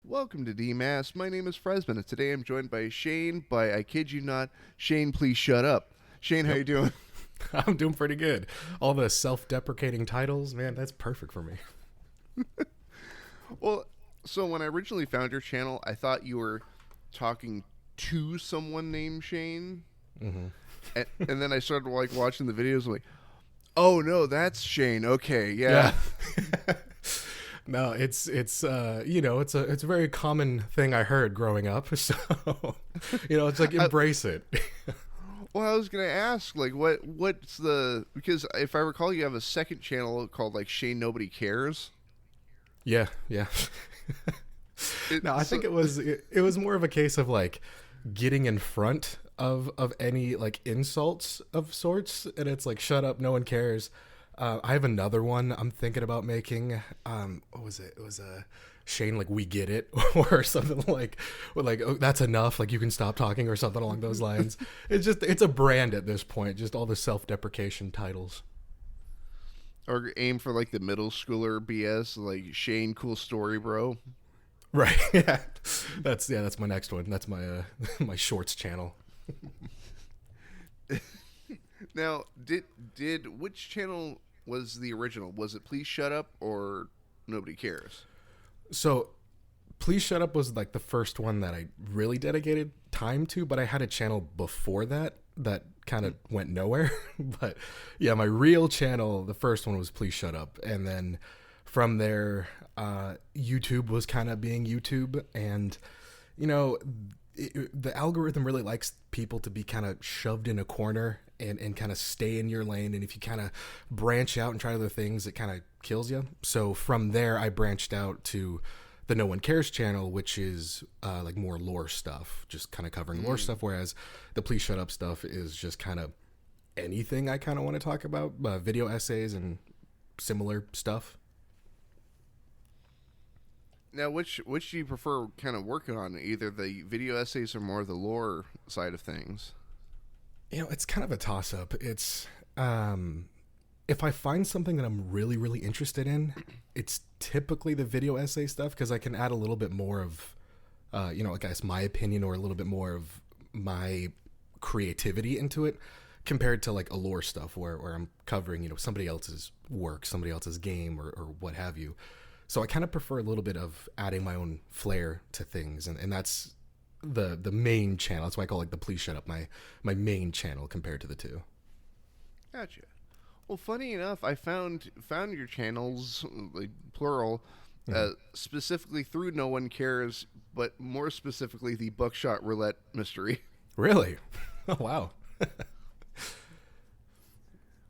Welcome to Demasked. My name is Fresman, and today I'm joined by Shayne. By I kid you not, Shayne, please shut up. Shayne, how Yep. you doing? I'm doing pretty good. All the self-deprecating titles, man, that's perfect for me. Well, so when I originally found your channel, I thought you were talking to someone named Shayne, Hmm. and then I started like watching the videos. I'm like, oh no, that's Shayne. Okay, Yeah. yeah. No, it's a very common thing I heard growing up. So, it's like I, embrace it. well, I was gonna ask, like, what's the because if I recall, you have a second channel called like Shayne Nobody Cares. Yeah, yeah. It, No, I so think it was more of a case of like getting in front of any like insults of sorts, and it's like shut up, no one cares. I have another one I'm thinking about making. What was it? It was a Shayne like we get it or something like oh, that's enough. Like you can stop talking or something along those lines. It's a brand at this point. Just all the self-deprecation titles. or aim for like the middle schooler BS, like Shayne, cool story, bro. Right. Yeah. That's my next one. That's my my shorts channel. Now, did which channel was the original? Was it Please Shut Up or Nobody Cares? So Please Shut Up was like the first one that I really dedicated time to, but I had a channel before that kind of went nowhere. But yeah, my real channel, the first one was Please Shut Up. And then from there, YouTube was kind of being YouTube. And, you know, the algorithm really likes people to be kind of shoved in a corner and kind of stay in your lane. And if you kind of branch out and try other things, it kind of kills you. So from there, I branched out to the No One Cares channel, which is like more lore stuff, just kind of covering lore stuff. Whereas the Please Shut Up stuff is just kind of anything I kind of want to talk about, video essays and similar stuff. Now, which do you prefer kind of working on? Either the video essays or more the lore side of things? It's kind of a toss up. If I find something that I'm really, really interested in, it's typically the video essay stuff because I can add a little bit more of, I guess my opinion or a little bit more of my creativity into it compared to like a lore stuff where I'm covering, somebody else's work, somebody else's game or what have you. So I kind of prefer a little bit of adding my own flair to things. And that's the main channel. That's why I call like the Please Shut Up my main channel compared to the two. Gotcha. Well, funny enough, I found your channels, like plural, Mm-hmm. specifically through No One Cares, but more specifically the Buckshot Roulette mystery. Really? Oh, wow.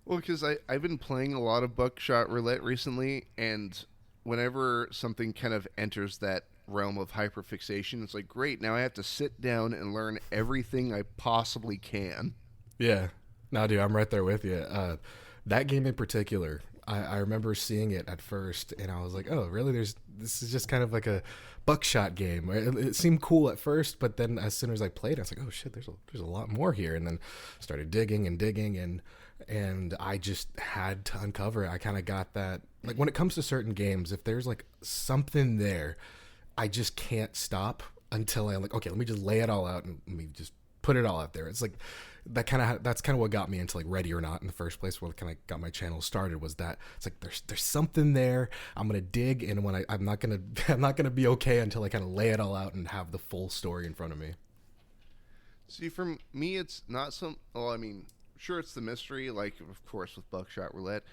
Well, because I've been playing a lot of Buckshot Roulette recently, and whenever something kind of enters that realm of hyperfixation, it's like, great, now I have to sit down and learn everything I possibly can. Yeah. No, dude, I'm right there with you. That game in particular, I remember seeing it at first, and I was like, "Oh, really? This is just kind of like a buckshot game." It seemed cool at first, but then as soon as I played, I was like, "Oh shit, there's a lot more here." And then started digging and digging, and I just had to uncover it. I kind of got that. Like when it comes to certain games, if there's like something there, I just can't stop until I'm like, okay, let me just lay it all out and let me just put it all out there. It's like that's kind of what got me into like Ready or Not in the first place. What kind of got my channel started was that it's like there's something there. I'm gonna dig, and when I'm not gonna I'm not gonna be okay until I kind of lay it all out and have the full story in front of me. See, for me, it's not some. Well, I mean, sure, it's the mystery, like of course with Buckshot Roulette,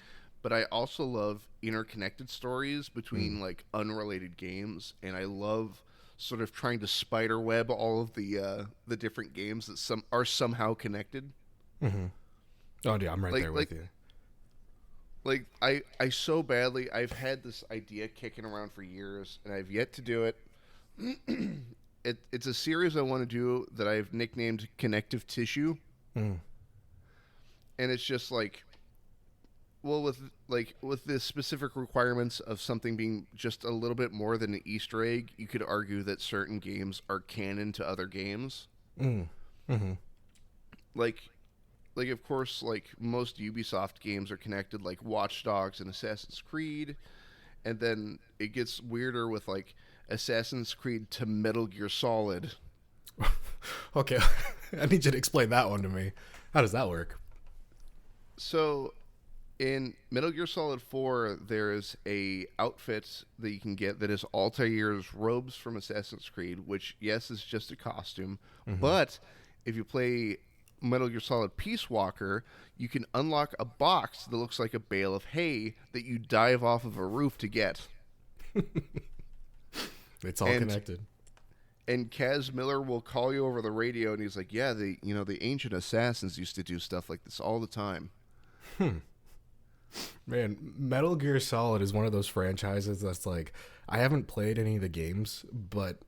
but I also love interconnected stories between like unrelated games, and I love sort of trying to spider web all of the different games that some are somehow connected. Mm-hmm. Oh, dude, I'm right Like there with like you. like I so badly I've had this idea kicking around for years, and I've yet to do it. It's a series I want to do that I've nicknamed Connective Tissue, Mm. and it's just like, well, with the specific requirements of something being just a little bit more than an Easter egg, you could argue that certain games are canon to other games. Mm. Mm-hmm. Like like of course, like most Ubisoft games are connected, like Watch Dogs and Assassin's Creed, and then it gets weirder with like Assassin's Creed to Metal Gear Solid. Okay, I need you to explain that one to me. How does that work? So in Metal Gear Solid 4, there's a outfit that you can get that is Altair's robes from Assassin's Creed, which, yes, is just a costume. But if you play Metal Gear Solid Peace Walker, you can unlock a box that looks like a bale of hay that you dive off of a roof to get. It's all connected. And Kaz Miller will call you over the radio, and he's like, "Yeah, the ancient assassins used to do stuff like this all the time." Man, Metal Gear Solid is one of those franchises that's like, I haven't played any of the games, but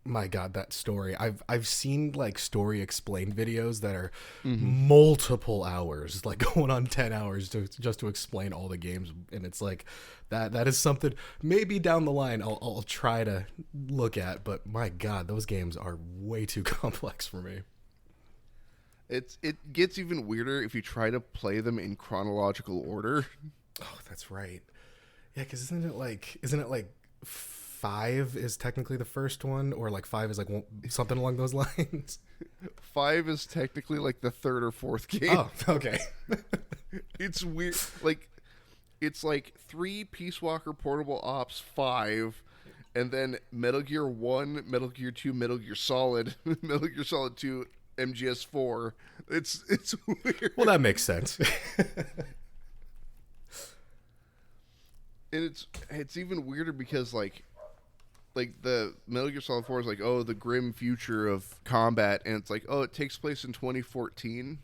my God, that story. I've seen like story explained videos that are multiple hours, like going on 10 hours just to explain all the games, and it's like that is something maybe down the line I'll try to look at, but my God, those games are way too complex for me. It gets even weirder if you try to play them in chronological order. Oh, that's right. Yeah, because isn't it like 5 is technically the first one, or like 5 is like something along those lines? 5 is technically like the third or fourth game. Oh, okay. It's weird. Like, it's like 3 Peace Walker Portable Ops 5, and then Metal Gear 1, Metal Gear 2, Metal Gear Solid, Metal Gear Solid 2, MGS4. It's weird. Well, that makes sense. And it's even weirder because like the Metal Gear Solid 4 is like, oh, the grim future of combat, and it's like, oh, it takes place in 2014.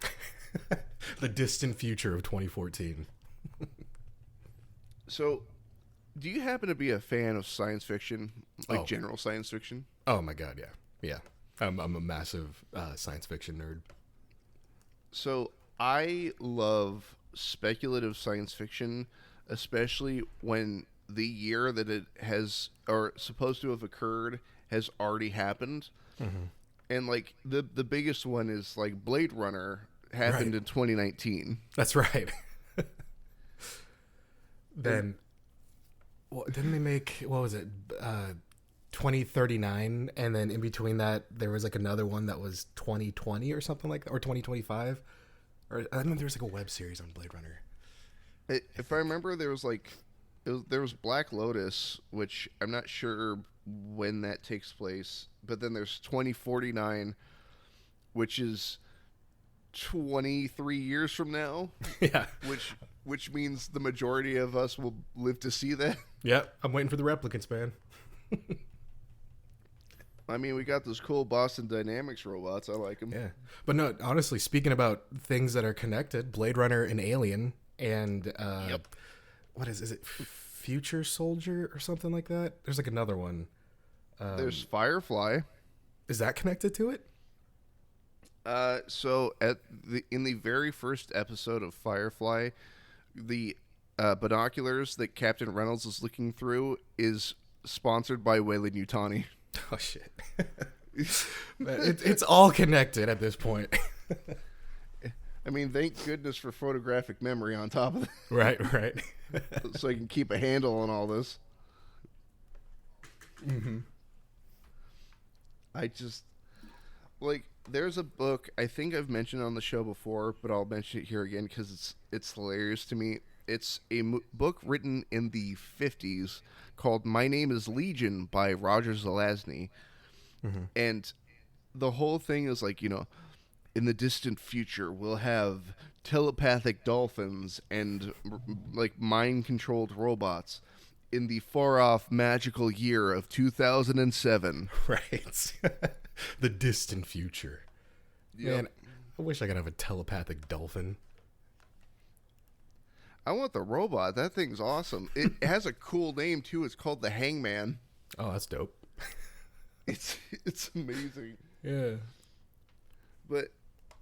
The distant future of 2014. So, do you happen to be a fan of science fiction, like general science fiction? Oh my God, yeah. I'm a massive science fiction nerd. So I love speculative science fiction, especially when the year that it has or supposed to have occurred has already happened. And like the biggest one is like Blade Runner happened in 2019. That's right. Then, didn't they make, what was it, 2039, and then in between that there was like another one that was 2020 or something like that, or 2025, or I don't know, there was like a web series on Blade Runner. If I remember, there was there was Black Lotus, which I'm not sure when that takes place, but then there's 2049, which is 23 years from now. Yeah. Which means the majority of us will live to see that. Yeah, I'm waiting for the replicants, man. I mean, we got those cool Boston Dynamics robots. I like them. Yeah. But no, honestly, speaking about things that are connected, Blade Runner and Alien, and what is it, Future Soldier or something like that? There's like another one. There's Firefly. Is that connected to it? So in the very first episode of Firefly, the binoculars that Captain Reynolds is looking through is sponsored by Weyland-Yutani. Oh shit! It's all connected at this point. I mean, thank goodness for photographic memory on top of that. Right. So I can keep a handle on all this. I just like. There's a book I think I've mentioned on the show before, but I'll mention it here again because it's hilarious to me. It's a book written in the 50s called My Name is Legion by Roger Zelazny. And the whole thing is like, in the distant future, we'll have telepathic dolphins and like mind-controlled robots in the far-off magical year of 2007. Right. The distant future. Yep. Man, I wish I could have a telepathic dolphin. I want the robot. That thing's awesome. It has a cool name too. It's called the Hangman. Oh, that's dope. It's amazing. Yeah. But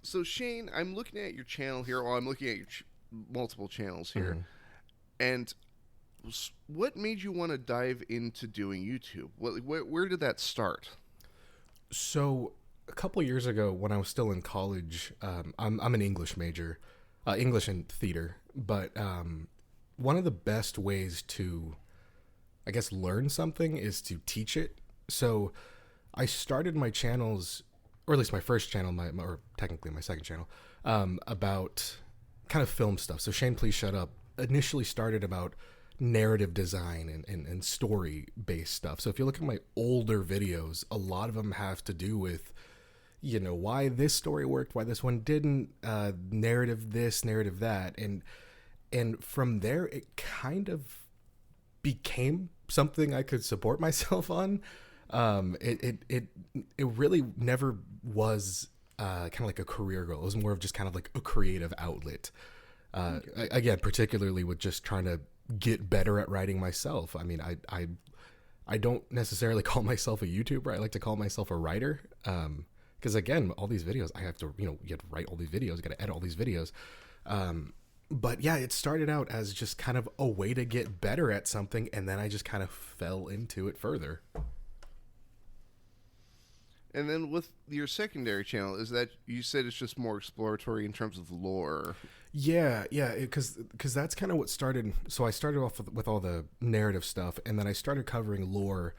so Shayne, I'm looking at your channel here. Well, I'm looking at your multiple channels here, and what made you want to dive into doing YouTube? Where did that start? So a couple years ago, when I was still in college, I'm an English major, English and theater. But one of the best ways to I guess, learn something is to teach it. So I started my channels, or at least my first channel, or technically my second channel, about kind of film stuff. So Shayne, Please Shut Up initially started about narrative design and story based stuff. So if you look at my older videos, a lot of them have to do with, you know, why this story worked, why this one didn't, narrative this, narrative that. And from there, it kind of became something I could support myself on. It really never was kind of like a career goal. It was more of just kind of like a creative outlet. Again, particularly with just trying to get better at writing myself. I mean, I don't necessarily call myself a YouTuber. I like to call myself a writer. Because again, all these videos, I have to, you have to write all these videos, got to edit all these videos. But yeah, it started out as just kind of a way to get better at something, and then I just kind of fell into it further. And then with your secondary channel, is that you said it's just more exploratory in terms of lore? Yeah, because that's kind of what started. So I started off with all the narrative stuff, and then I started covering lore,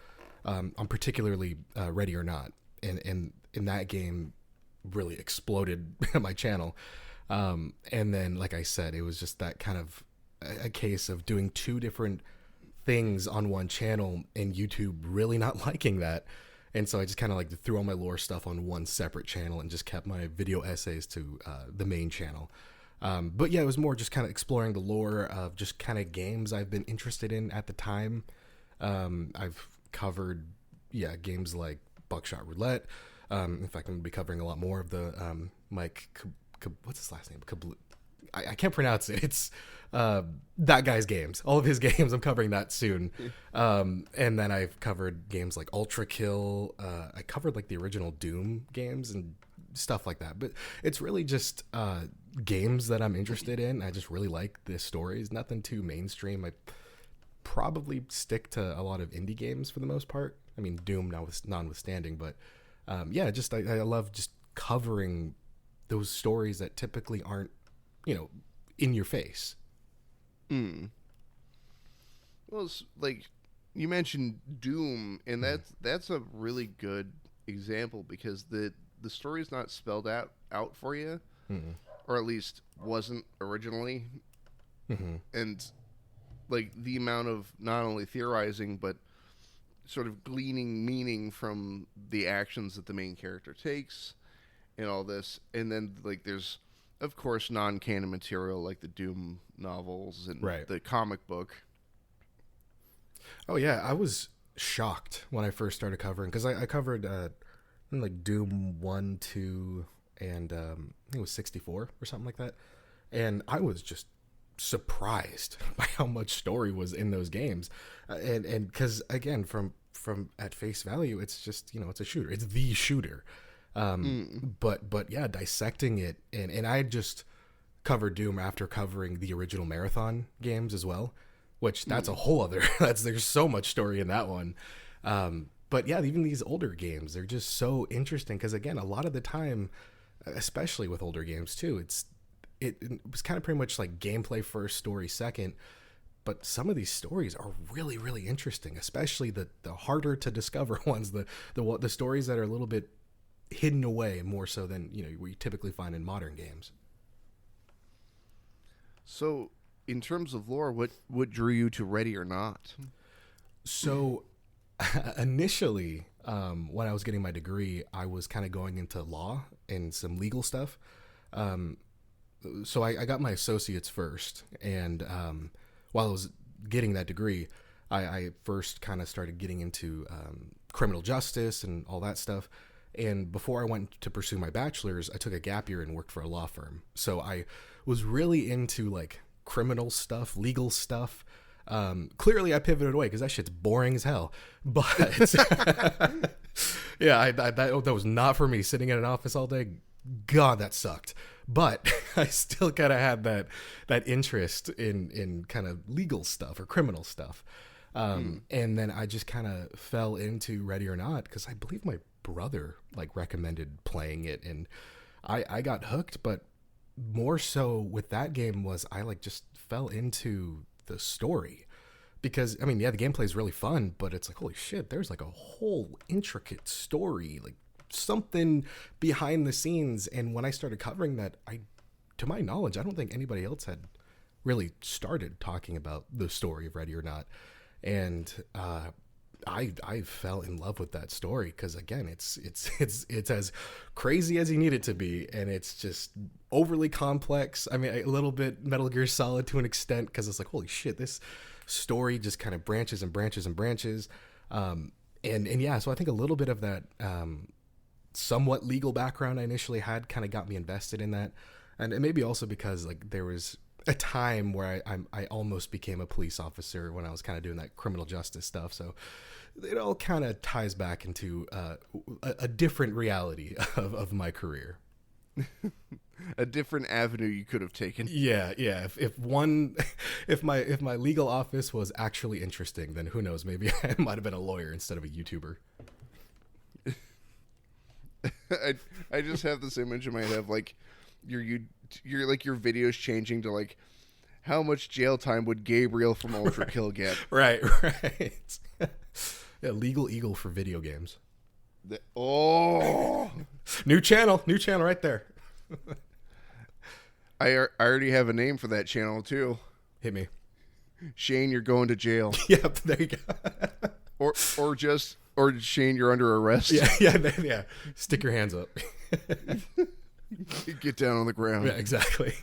on particularly Ready or Not, and in that game really exploded my channel. And then, like I said, it was just that kind of a case of doing two different things on one channel, and YouTube really not liking that. And so I just kind of like threw all my lore stuff on one separate channel and just kept my video essays to the main channel. But yeah, it was more just kind of exploring the lore of just kind of games I've been interested in at the time. I've covered, games like Buckshot Roulette. In fact, I'm going to be covering a lot more of the Mike, what's his last name? I can't pronounce it. It's that guy's games. All of his games, I'm covering that soon. And then I've covered games like Ultra Kill. I covered like the original Doom games and stuff like that. But it's really just games that I'm interested in. I just really like the stories. Nothing too mainstream. I probably stick to a lot of indie games for the most part. I mean, Doom notwithstanding. But just I love just covering those stories that typically aren't, in your face. Well, it's like you mentioned Doom, and that's a really good example because the story is not spelled out for you, or at least wasn't originally, and like the amount of not only theorizing but sort of gleaning meaning from the actions that the main character takes and all this, and then like there's of course non-canon material like the Doom novels and the comic book. Oh yeah, I was shocked when I first started covering, because I covered like Doom 1, 2, and I think it was 64 or something like that, and I was just surprised by how much story was in those games, and because again, from at face value, it's just it's a shooter, it's the shooter. But yeah, dissecting it, and I just covered Doom after covering the original Marathon games as well, which that's a whole other, there's so much story in that one. But yeah, even these older games, they're just so interesting because again, a lot of the time, especially with older games too, it was kind of pretty much like gameplay first, story second. But some of these stories are really, really interesting, especially the harder to discover ones, the stories that are a little bit hidden away more so than what you typically find in modern games. So in terms of lore, what drew you to Ready or Not? So initially, when I was getting my degree, I was kind of going into law and some legal stuff. So I got my associates first, and while I was getting that degree, I first kind of started getting into criminal justice and all that stuff. And before I went to pursue my bachelor's, I took a gap year and worked for a law firm. So I was really into like criminal stuff, legal stuff. Clearly I pivoted away because that shit's boring as hell. But yeah, that was not for me. Sitting in an office all day, God, that sucked. But I still kind of had that interest in kind of legal stuff or criminal stuff. And then I just kind of fell into Ready or Not because I believe my brother like recommended playing it, and I got hooked. But more so with that game was I like just fell into the story, because I mean, yeah, the gameplay is really fun, but it's like, holy shit, there's like a whole intricate story, like something behind the scenes. And when I started covering that, to my knowledge, I don't think anybody else had really started talking about the story of Ready or Not. And I fell in love with that story because, again, it's as crazy as you need it to be, and it's just overly complex. I mean, a little bit Metal Gear Solid to an extent, because it's like, holy shit, this story just kind of branches and branches and branches. And yeah, so I think a little bit of that somewhat legal background I initially had kind of got me invested in that, and maybe also because like there was a time where I almost became a police officer when I was kind of doing that criminal justice stuff. So it all kind of ties back into a different reality of my career. A different avenue you could have taken. Yeah. If my legal office was actually interesting, then who knows? Maybe I might have been a lawyer instead of a YouTuber. I just have this image in my head of like your like your videos changing to like how much jail time would Gabriel from Ultra Kill get? Right. Yeah, Legal Eagle for video games. New channel right there. I already have a name for that channel too. Hit me. Shayne, you're going to jail. Yep, there you go. or Shayne, you're under arrest. Yeah. Stick your hands up. Get down on the ground. Yeah, exactly.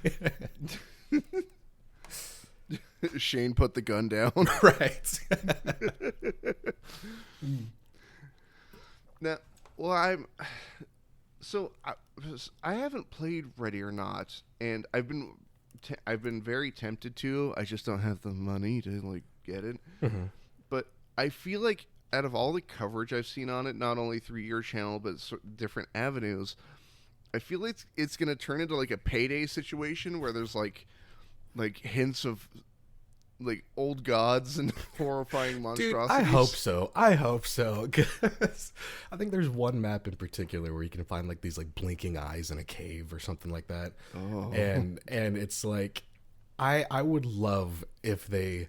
Shayne put the gun down. Right. Now, well, I haven't played Ready or Not, and I've been very tempted to. I just don't have the money to like get it. Mm-hmm. But I feel like out of all the coverage I've seen on it, not only through your channel but different avenues, I feel like it's gonna turn into like a Payday situation where there's like hints of like old gods and horrifying monstrosities. Dude, I hope so. Cause I think there's one map in particular where you can find like these like blinking eyes in a cave or something like that. Oh. And it's like, I would love if they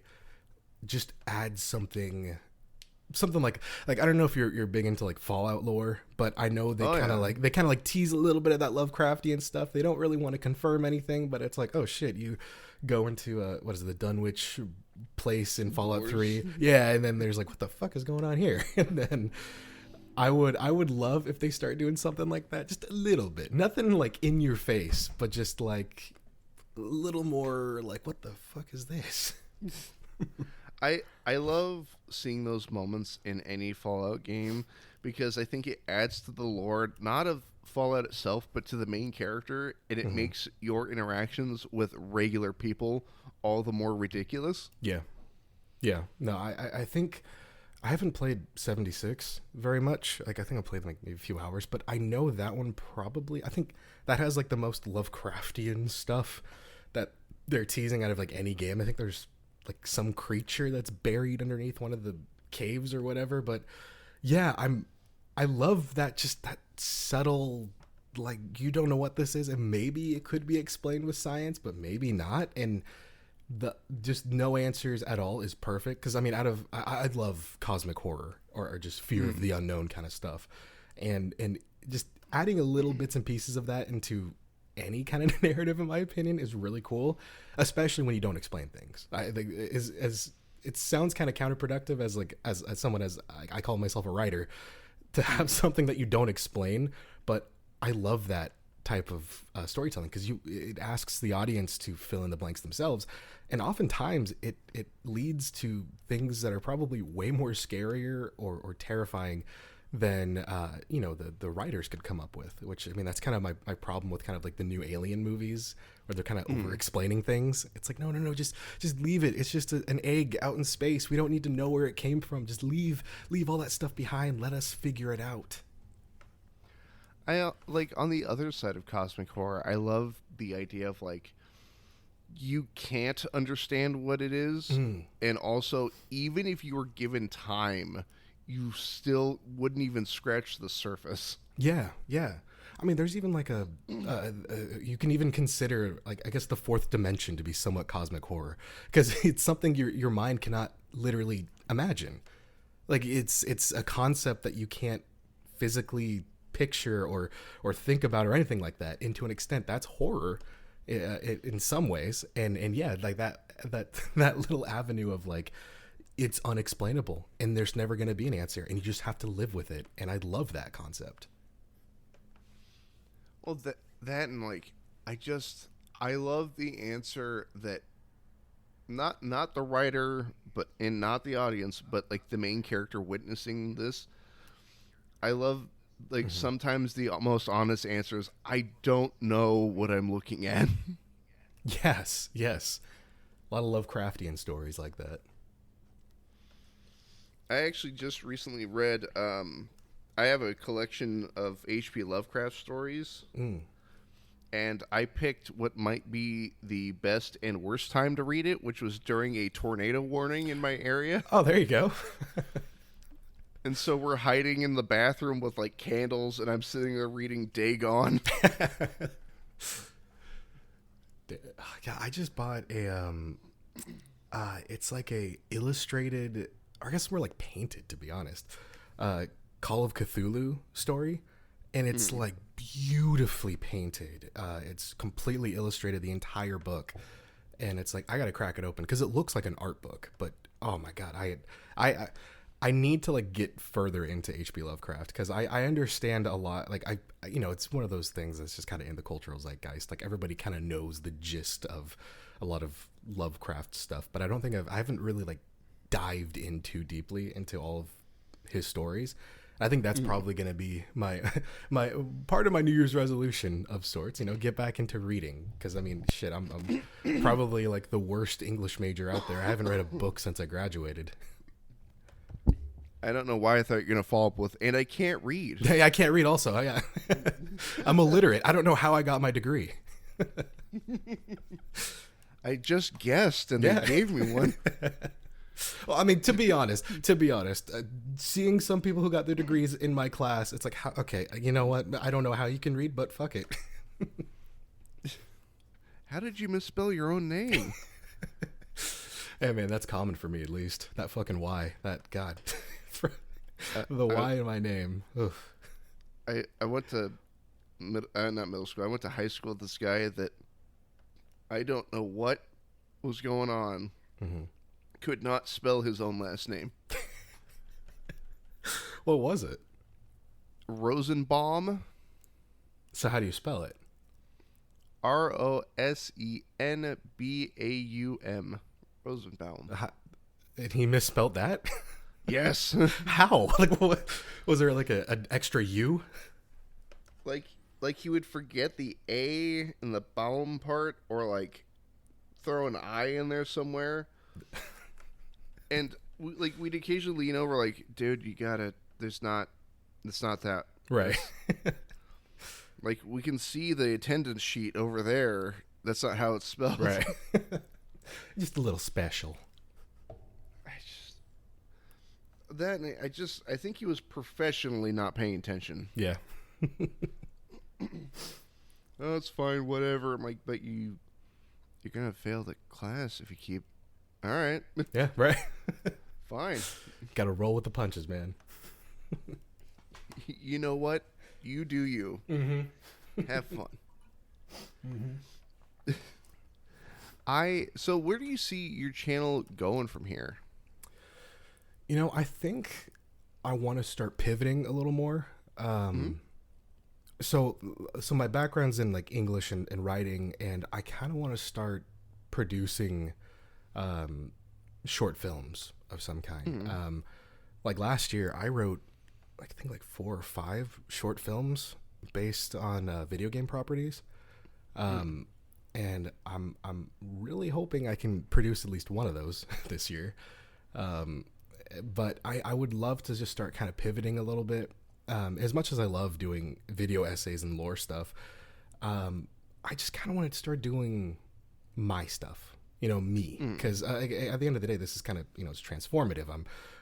just add something like I don't know if you're big into like Fallout lore, but I know they kind of like tease a little bit of that Lovecraftian stuff. They don't really want to confirm anything, but it's like, oh shit, you go into what is it, the Dunwich place in Fallout 3. Yeah, and then there's like, what the fuck is going on here? And then I would love if they start doing something like that, just a little bit. Nothing like in your face, but just like a little more like, what the fuck is this? I love seeing those moments in any Fallout game because I think it adds to the lore, not of Fallout itself, but to the main character, and it makes your interactions with regular people all the more ridiculous. Yeah. No, I think I haven't played 76 very much. Like, I think I played like maybe a few hours, but I know that one probably, I think that has like the most Lovecraftian stuff that they're teasing out of like any game. I think there's like some creature that's buried underneath one of the caves or whatever. But yeah, I love that, just that subtle, like, you don't know what this is, and maybe it could be explained with science, but maybe not. And the just no answers at all is perfect. Because I mean, I love cosmic horror or just fear of the unknown kind of stuff, and just adding a little bits and pieces of that into any kind of narrative, in my opinion, is really cool, especially when you don't explain things. I think as it sounds kind of counterproductive as someone, as I call myself a writer, to have something that you don't explain, but I love that type of storytelling because it asks the audience to fill in the blanks themselves, and oftentimes it leads to things that are probably way more scarier or terrifying than the writers could come up with. Which, I mean, that's kind of my problem with kind of like the new Alien movies where they're kind of over explaining things. It's like, no, just leave it. It's just an egg out in space. We don't need to know where it came from. Just leave all that stuff behind. Let us figure it out. I like, on the other side of cosmic horror, I love the idea of like, you can't understand what it is, and also even if you were given time, you still wouldn't even scratch the surface. Yeah. I mean, there's even like you can even consider like I guess the fourth dimension to be somewhat cosmic horror because it's something your mind cannot literally imagine. Like it's a concept that you can't physically picture or think about or anything like that. And to an extent, that's horror in some ways. And yeah, like that little avenue of like it's unexplainable and there's never going to be an answer and you just have to live with it. And I love that concept. Well, that and like I love the answer that not the writer and not the audience, but like the main character witnessing this. I love like sometimes the most honest answers. I don't know what I'm looking at. Yes, yes. A lot of Lovecraftian stories like that. I actually just recently read. I have a collection of H.P. Lovecraft stories, and I picked what might be the best and worst time to read it, which was during a tornado warning in my area. Oh, there you go. And so we're hiding in the bathroom with like candles, and I'm sitting there reading Dagon. Yeah, I just bought a it's like a illustrated, or I guess more like painted, to be honest, Call of Cthulhu story, and it's like beautifully painted. It's completely illustrated, the entire book, and it's like I gotta crack it open because it looks like an art book. But oh my god, I need to like get further into H.P. Lovecraft because I understand a lot. Like I it's one of those things that's just kind of in the cultural zeitgeist. Like everybody kind of knows the gist of a lot of Lovecraft stuff, but I don't think I haven't really like dived in too deeply into all of his stories. I think that's probably going to be my part of my New Year's resolution of sorts. Get back into reading because I mean, shit, I'm probably like the worst English major out there. I haven't read a book since I graduated. I don't know why I thought you were going to follow up with, and I can't read. Yeah, I can't read also. I'm illiterate. I don't know how I got my degree. I just guessed, and they gave me one. Well, I mean, to be honest, seeing some people who got their degrees in my class, it's like, okay, you know what? I don't know how you can read, but fuck it. How did you misspell your own name? Hey, man, that's common for me, at least. That fucking Y. That, God. The Y in my name. Oof. I went to, not middle school, I went to high school with this guy that I don't know what was going on. Mm-hmm. Could not spell his own last name. What was it? Rosenbaum. So how do you spell it? Rosenbaum. Rosenbaum. And he misspelled that? Yes. How? Like, what was there? Like an extra U? Like he would forget the A in the Baum part, or like throw an I in there somewhere. And we'd occasionally lean over, like, dude, you gotta. It's not that. Right. Like, we can see the attendance sheet over there. That's not how it's spelled. Right. Just a little special. I think he was professionally not paying attention. Yeah. Oh, it's fine, whatever. I'm like, but you're gonna fail the class if you keep. All right. Yeah, right. Fine. Got to roll with the punches, man. You know what? You do you. Mm-hmm. Have fun. Mm-hmm. So where do you see your channel going from here? I think I want to start pivoting a little more. So my background's in like English and writing, and I kind of want to start producing short films of some kind. Like last year, I wrote, I think, like 4 or 5 short films based on video game properties. And I'm really hoping I can produce at least one of those this year. But I would love to just start kind of pivoting a little bit. As much as I love doing video essays and lore stuff, I just kind of wanted to start doing my stuff. me, because at the end of the day, this is kind of, it's transformative.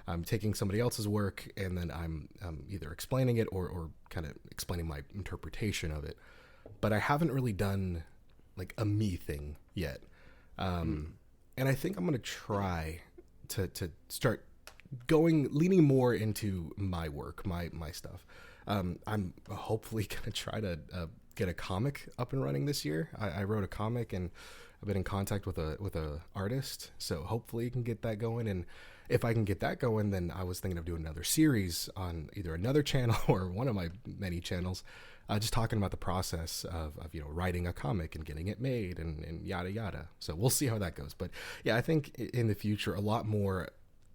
I'm taking somebody else's work, and then I'm either explaining it or kind of explaining my interpretation of it. But I haven't really done like a me thing yet. And I think I'm going to try to start leaning more into my work, my stuff. I'm hopefully going to try to get a comic up and running this year. I wrote a comic, and I've been in contact with a artist, so hopefully you can get that going. And if I can get that going, then I was thinking of doing another series on either another channel or one of my many channels, just talking about the process of writing a comic and getting it made and yada yada. So we'll see how that goes. But yeah, I think in the future a lot more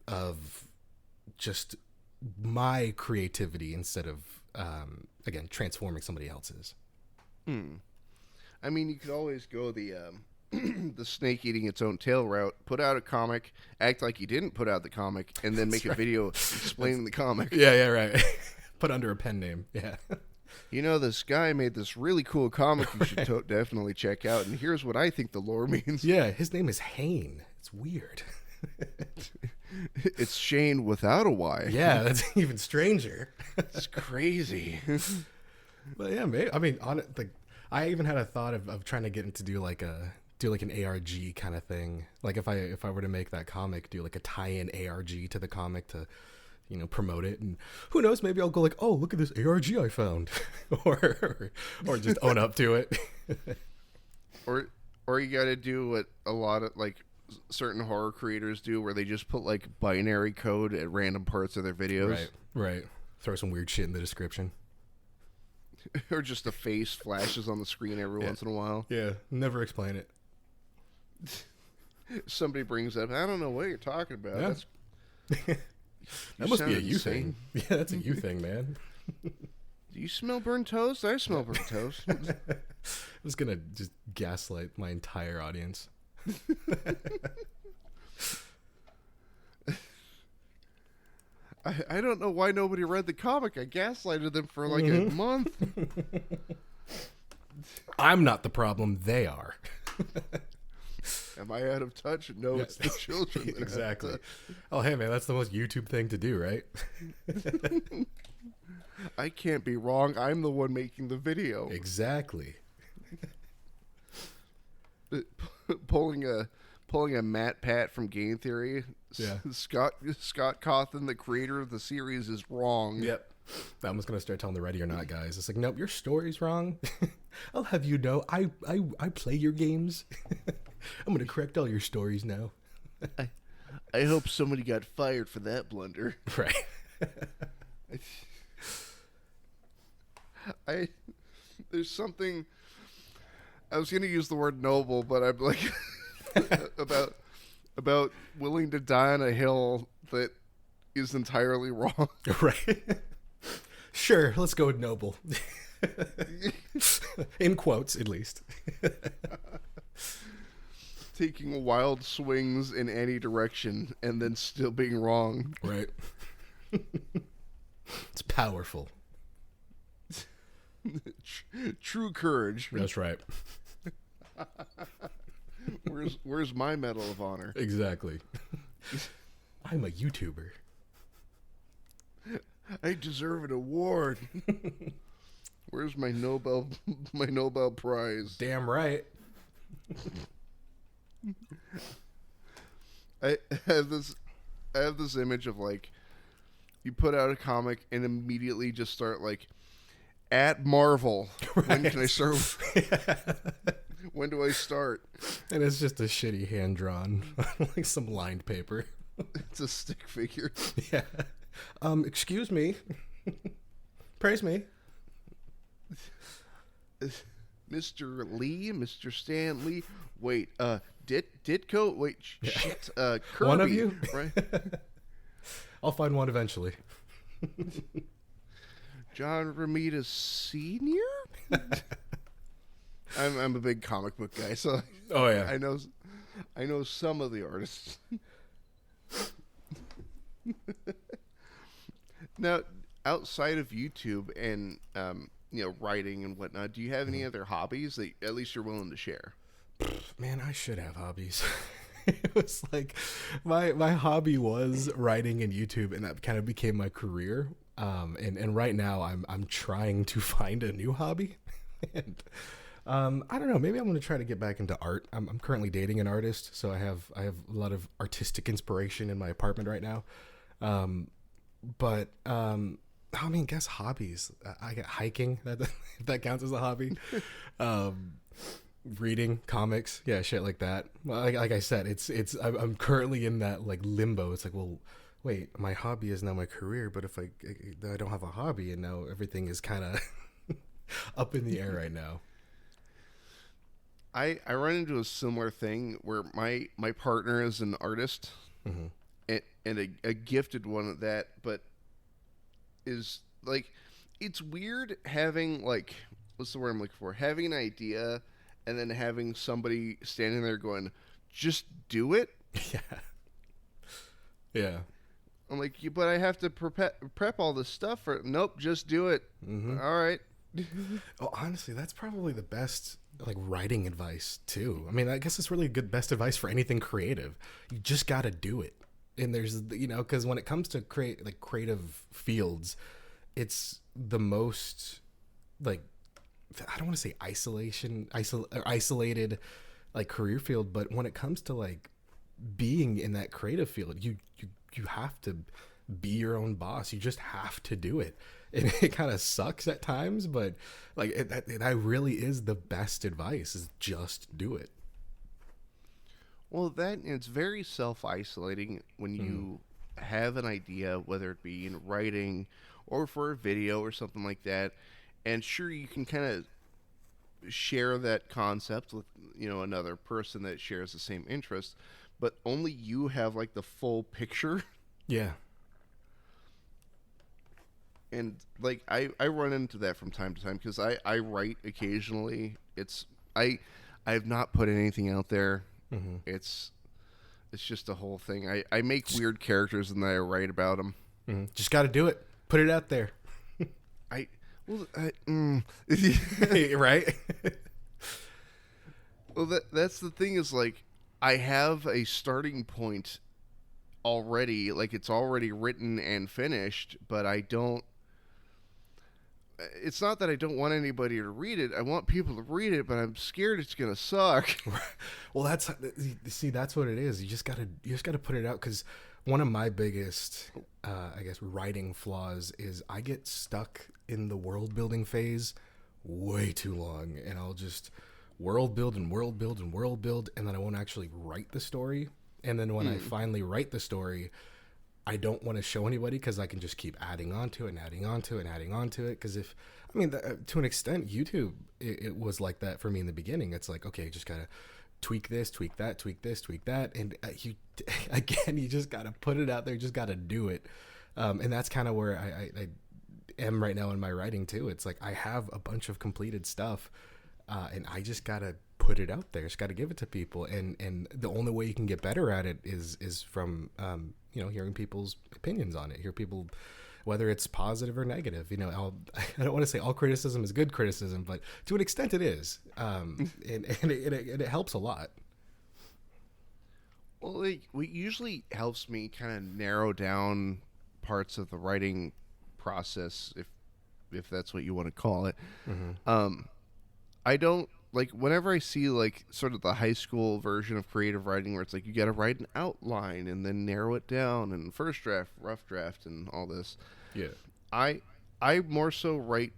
of just my creativity instead of again transforming somebody else's. I mean, you could always go the the snake eating its own tail route. Put out a comic, act like you didn't put out the comic, and then make a video explaining the comic. Yeah, right. Put under a pen name. Yeah. This guy made this really cool comic you should definitely check out, and here's what I think the lore means. Yeah, his name is Shayne. It's weird. It's Shayne without a Y. Yeah, that's even stranger. It's crazy. But yeah, maybe, I mean, I even had a thought of trying to get into do like an ARG kind of thing. Like if I were to make that comic, do like a tie-in ARG to the comic to promote it, and who knows, maybe I'll go like, oh, look at this ARG I found, or just own up to it. or you got to do what a lot of like certain horror creators do, where they just put like binary code at random parts of their videos. Right. Throw some weird shit in the description. Or just a face flashes on the screen every once in a while. Yeah, never explain it. Somebody brings up, I don't know what you're talking about. Yeah. That must be a you thing. Yeah, that's a you thing, man. Do you smell burnt toast? I smell burnt toast. I was gonna just gaslight my entire audience. I don't know why nobody read the comic. I gaslighted them for like a month. I'm not the problem. They are. Am I out of touch? No, it's the children. Exactly. Oh, hey, man, that's the most YouTube thing to do, right? I can't be wrong. I'm the one making the video. Exactly. Pulling a Matt Pat from Game Theory. Yeah. Scott Cawthon, the creator of the series, is wrong. Yep. I'm just gonna start telling the Ready or Not guys. It's like, nope, your story's wrong. I'll have you know, I play your games. I'm gonna correct all your stories now. I hope somebody got fired for that blunder. Right. There's something. I was gonna use the word noble, but I'm like about willing to die on a hill that is entirely wrong. Right. Sure, let's go with noble. In quotes, at least. Taking wild swings in any direction and then still being wrong. Right. It's powerful. True courage. That's right. Where's my Medal of Honor? Exactly. I'm a YouTuber. I deserve an award. Where's my Nobel Prize? Damn right. I have this image of like you put out a comic and immediately just start like at Marvel. Right. When can I start? When do I start? And it's just a shitty hand drawn, like some lined paper. It's a stick figure. Yeah. Excuse me. Praise me. Mr. Lee, Mr. Stan Lee. Wait, Ditko? Wait, shit. Kirby. One of you? Right? I'll find one eventually. John Romita Sr.? I'm a big comic book guy, so oh yeah, I know some of the artists. Now, outside of YouTube and writing and whatnot, do you have any other hobbies that at least you're willing to share? Man, I should have hobbies. It was like my hobby was writing and YouTube, and that kind of became my career. And right now I'm trying to find a new hobby. And I don't know, maybe I'm gonna try to get back into art. I'm currently dating an artist, so I have a lot of artistic inspiration in my apartment right now. But I mean, guess hobbies. I get hiking. That if that counts as a hobby. Um, Reading comics, yeah, shit like that. Well, like I said, I'm currently in that like limbo. It's like, well, wait, my hobby is now my career, but if I don't have a hobby, and now everything is kind of up in the air right now. I run into a similar thing where my partner is an artist, Hmm. and a gifted one at that, but is like, it's weird having like, what's the word I'm looking for? Having an idea and then having somebody standing there going, just do it. Yeah, yeah. I'm like, but I have to prep all this stuff for it. Nope, just do it. Hmm. All right. Well, honestly, that's probably the best like writing advice too. I mean, I guess it's really good best advice for anything creative. You just got to do it. And there's because when it comes to creative fields, it's the most like I don't want to say isolated like career field, but when it comes to like being in that creative field, you have to be your own boss. You just have to do it. And it kind of sucks at times, but like that really is the best advice is just do it. Well, that it's very self-isolating when you have an idea, whether it be in writing or for a video or something like that. And sure, you can kind of share that concept with another person that shares the same interest, but only you have like the full picture. Yeah. And like I run into that from time to time because I write occasionally. I have not put anything out there. Hmm. It's just a whole thing. I make weird characters and then I write about them. Just got to do it. Put it out there. I well Right? well that's the thing is like I have a starting point already, like it's already written and finished, but I don't. It's not that I don't want anybody to read it. I want people to read it, but I'm scared it's gonna suck. Well, that's what it is. You just gotta put it out because one of my biggest, I guess, writing flaws is I get stuck in the world building phase way too long, and I'll just world build and world build and world build, and then I won't actually write the story. And then when I finally write the story, I don't want to show anybody because I can just keep adding on to it and adding on to it and adding on to it. Because to an extent, YouTube, it was like that for me in the beginning. It's like, okay, just gotta tweak this, tweak that, tweak this, tweak that. And you just gotta put it out there, just gotta do it. And that's kind of where I am right now in my writing too. It's like I have a bunch of completed stuff, and I just gotta put it out there. Just gotta give it to people. And the only way you can get better at it is from hearing people's opinions on it. Hear people, whether it's positive or negative. I don't want to say all criticism is good criticism, but to an extent it is. And it helps a lot. Well, it usually helps me kind of narrow down parts of the writing process, if that's what you want to call it. I don't like whenever I see like sort of the high school version of creative writing where it's like you got to write an outline and then narrow it down and first draft, rough draft, and all this. Yeah. I more so write.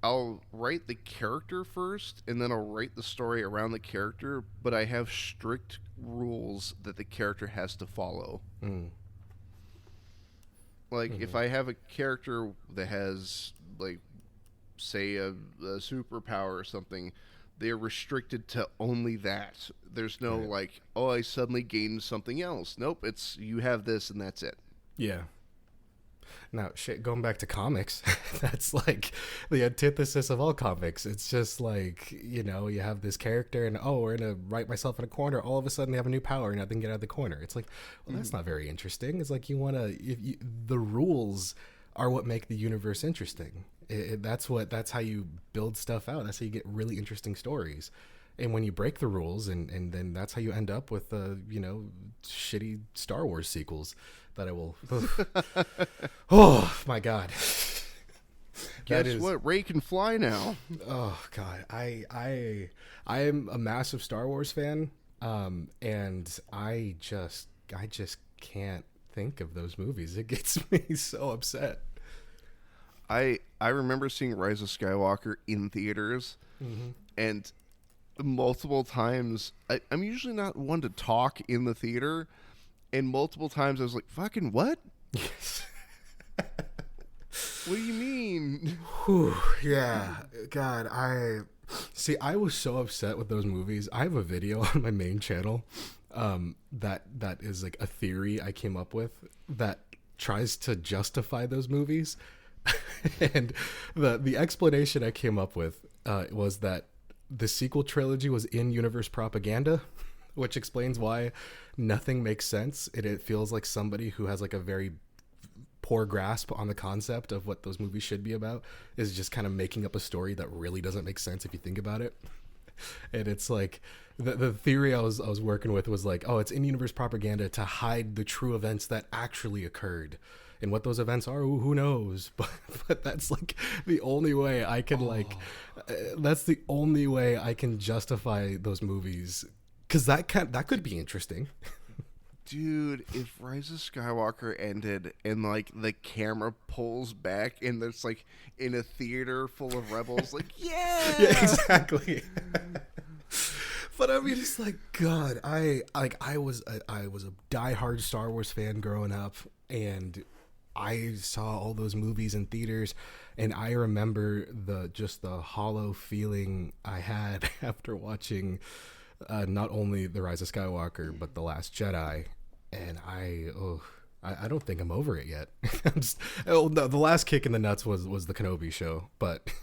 I'll write the character first, and then I'll write the story around the character. But I have strict rules that the character has to follow. Like if I have a character that has like say a superpower or something, they're restricted to only that. There's no like, oh, I suddenly gained something else. Nope, it's you have this and that's it. Yeah. Now, going back to comics, that's like the antithesis of all comics. It's just like, you have this character and, oh, we're going to write myself in a corner. All of a sudden they have a new power and I can get out of the corner. It's like, well, that's not very interesting. It's like the rules are what make the universe interesting. That's how you build stuff out. That's how you get really interesting stories. And when you break the rules, and then that's how you end up with shitty Star Wars sequels that I will. Oh my God! Guess what? Rey can fly now. Oh God, I am a massive Star Wars fan, and I just can't think of those movies. It gets me so upset. I remember seeing Rise of Skywalker in theaters, and multiple times I'm usually not one to talk in the theater, and multiple times I was like, "Fucking what? Yes. What do you mean?" Whew, yeah, God, I was so upset with those movies. I have a video on my main channel that is like a theory I came up with that tries to justify those movies. And the explanation I came up with was that the sequel trilogy was in-universe propaganda, which explains why nothing makes sense. It feels like somebody who has like a very poor grasp on the concept of what those movies should be about is just kind of making up a story that really doesn't make sense if you think about it. And it's like the theory I was working with was like, oh, it's in-universe propaganda to hide the true events that actually occurred. And what those events are, who knows? But that's like the only way I can that's the only way I can justify those movies, because that could be interesting. Dude, if Rise of Skywalker ended and like the camera pulls back and there's like in a theater full of rebels, like yeah, exactly. But I mean, it's like, God, I was a diehard Star Wars fan growing up, and I saw all those movies in theaters, and I remember the hollow feeling I had after watching not only The Rise of Skywalker but The Last Jedi, and I don't think I'm over it yet. The last kick in the nuts was the Kenobi show, but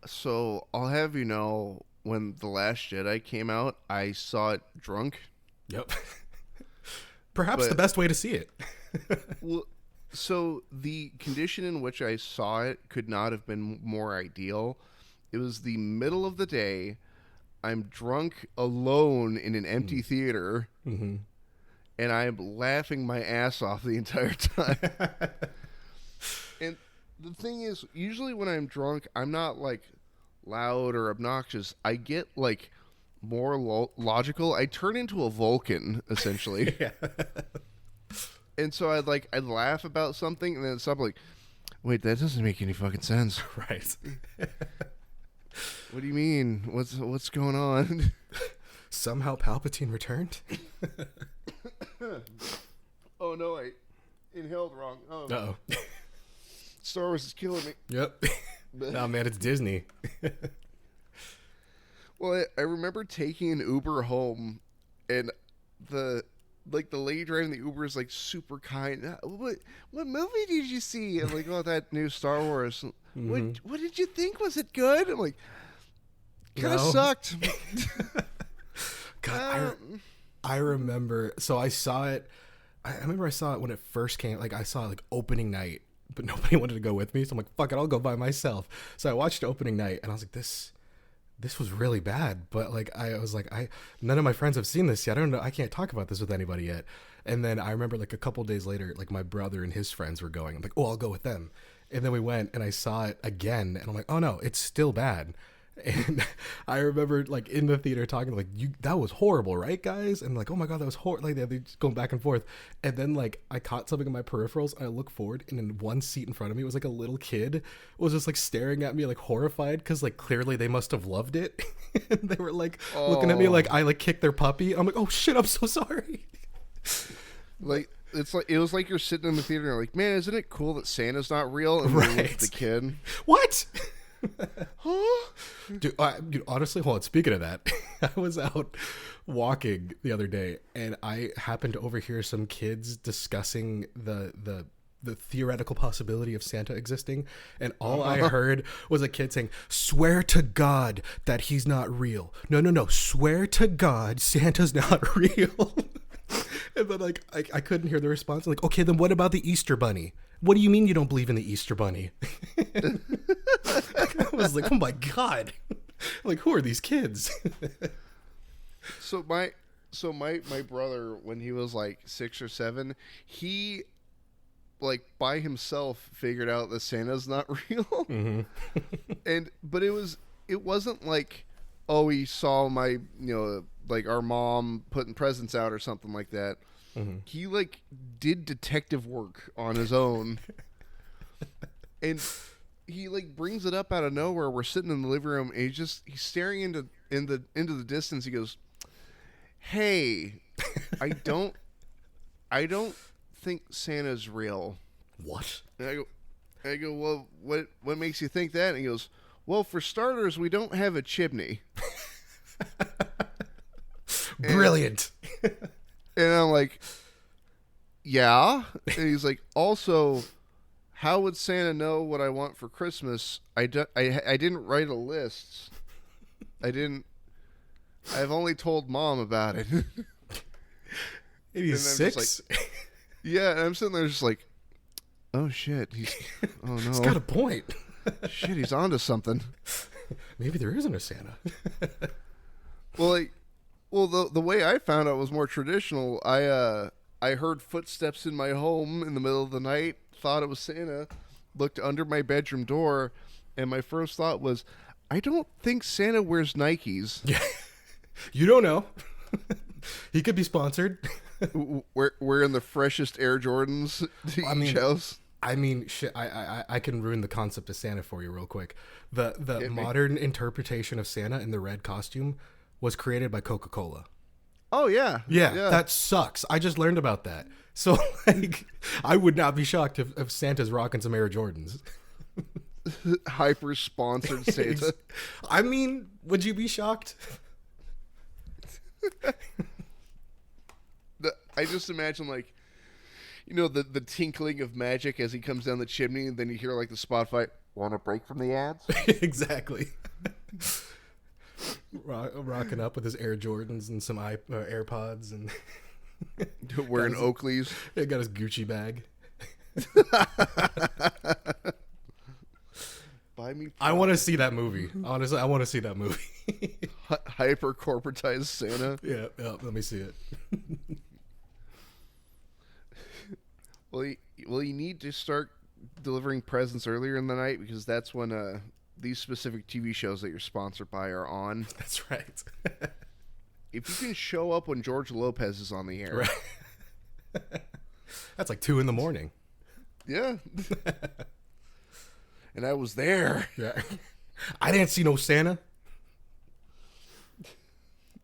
so I'll have you know, when The Last Jedi came out, I saw it drunk. Yep. Perhaps the best way to see it. Well, so the condition in which I saw it could not have been more ideal. It was the middle of the day. I'm drunk alone in an empty theater, and I'm laughing my ass off the entire time. And the thing is, usually when I'm drunk, I'm not like loud or obnoxious. I get like more logical. I turn into a Vulcan, essentially. Yeah. And so I'd laugh about something, and then it's up like, wait, that doesn't make any fucking sense. Right. What do you mean? What's going on? Somehow Palpatine returned? Oh no, I inhaled wrong. Oh. Uh-oh. Star Wars is killing me. Yep. No, man, it's Disney. Well, I remember taking an Uber home, and the lady driving the Uber is like super kind. What movie did you see? I'm like, oh, that new Star Wars. What did you think? Was it good? I'm like, kind of sucked. God, I remember. So I saw it. I remember I saw it when it first came. Like I saw it like opening night, but nobody wanted to go with me. So I'm like, fuck it, I'll go by myself. So I watched opening night, and I was like, this was really bad. But like I was like, none of my friends have seen this yet. I don't know. I can't talk about this with anybody yet. And then I remember like a couple days later, like my brother and his friends were going. I'm like, oh, I'll go with them. And then we went, and I saw it again, and I'm like, oh no, it's still bad. And I remember like in the theater talking like, that was horrible, right, guys? And like, oh my God, that was horrible. Like they're just going back and forth. And then like I caught something in my peripherals, and I look forward, and in one seat in front of me was like a little kid was just like staring at me like horrified, because like clearly they must have loved it. And they were like looking at me like I like kicked their puppy. I'm like, oh shit, I'm so sorry. Like it was like you're sitting in the theater and you're like, man, isn't it cool that Santa's not real? And right. You look at the kid. What? Huh? Dude, honestly, hold on. Speaking of that, I was out walking the other day, and I happened to overhear some kids discussing the theoretical possibility of Santa existing, and all I heard was a kid saying, "Swear to God that he's not real. No. Swear to God Santa's not real." And then like I couldn't hear the response. I'm like, okay, then what about the Easter Bunny? What do you mean you don't believe in the Easter Bunny? I was like, oh my God. Like, who are these kids? So my brother, when he was like 6 or 7, he like by himself figured out that Santa's not real. Mm-hmm. But it wasn't like, oh, he saw my, like our mom putting presents out or something like that. Mm-hmm. He like did detective work on his own. And he like brings it up out of nowhere. We're sitting in the living room and he's staring into the distance. He goes, "Hey, I don't think Santa's real." What? And I go, "Well, what makes you think that?" And he goes, "Well, for starters, we don't have a chimney." Brilliant. And I'm like, "Yeah." And he's like, "Also, how would Santa know what I want for Christmas? I didn't write a list. I've only told Mom about it." Maybe he's 6. Like, yeah, and I'm sitting there just like, oh shit, oh no, He's got a point. Shit, he's onto something. Maybe there isn't a Santa. Well, the way I found out was more traditional. I heard footsteps in my home in the middle of the night, thought it was Santa, looked under my bedroom door, and my first thought was, I don't think Santa wears Nikes. Yeah. You don't know. He could be sponsored. Wearing the freshest Air Jordans to each house. I mean, shit. I can ruin the concept of Santa for you real quick. The modern interpretation of Santa in the red costume was created by Coca-Cola. Oh yeah, yeah. That sucks. I just learned about that. So like, I would not be shocked if Santa's rocking some Air Jordans. Hyper sponsored Santa. I mean, would you be shocked? I just imagine like, the tinkling of magic as he comes down the chimney, and then you hear like the Spotify, "Want a break from the ads?" Exactly. Rocking up with his Air Jordans and some AirPods and wearing Oakleys. He got his Gucci bag. Buy me. I want to see that movie. Honestly, I want to see that movie. Hyper corporatized Santa. Yeah. Let me see it. Well, you need to start delivering presents earlier in the night, because that's when these specific TV shows that you're sponsored by are on. That's right. If you can show up when George Lopez is on the air. Right. That's like 2 a.m. Yeah. And I was there. Yeah. I didn't see no Santa.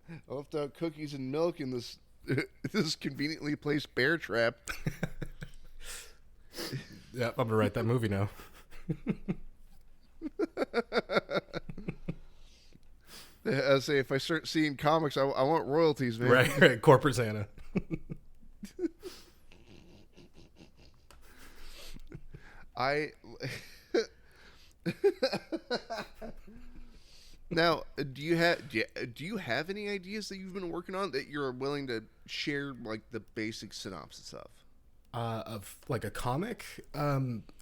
I left out cookies and milk in this conveniently placed bear trap. Yeah, I'm gonna write that movie now. I say, if I start seeing comics, I want royalties, man. Right. Corporate Santa. Now, do you have any ideas that you've been working on that you're willing to share, like the basic synopsis of? Of like a comic?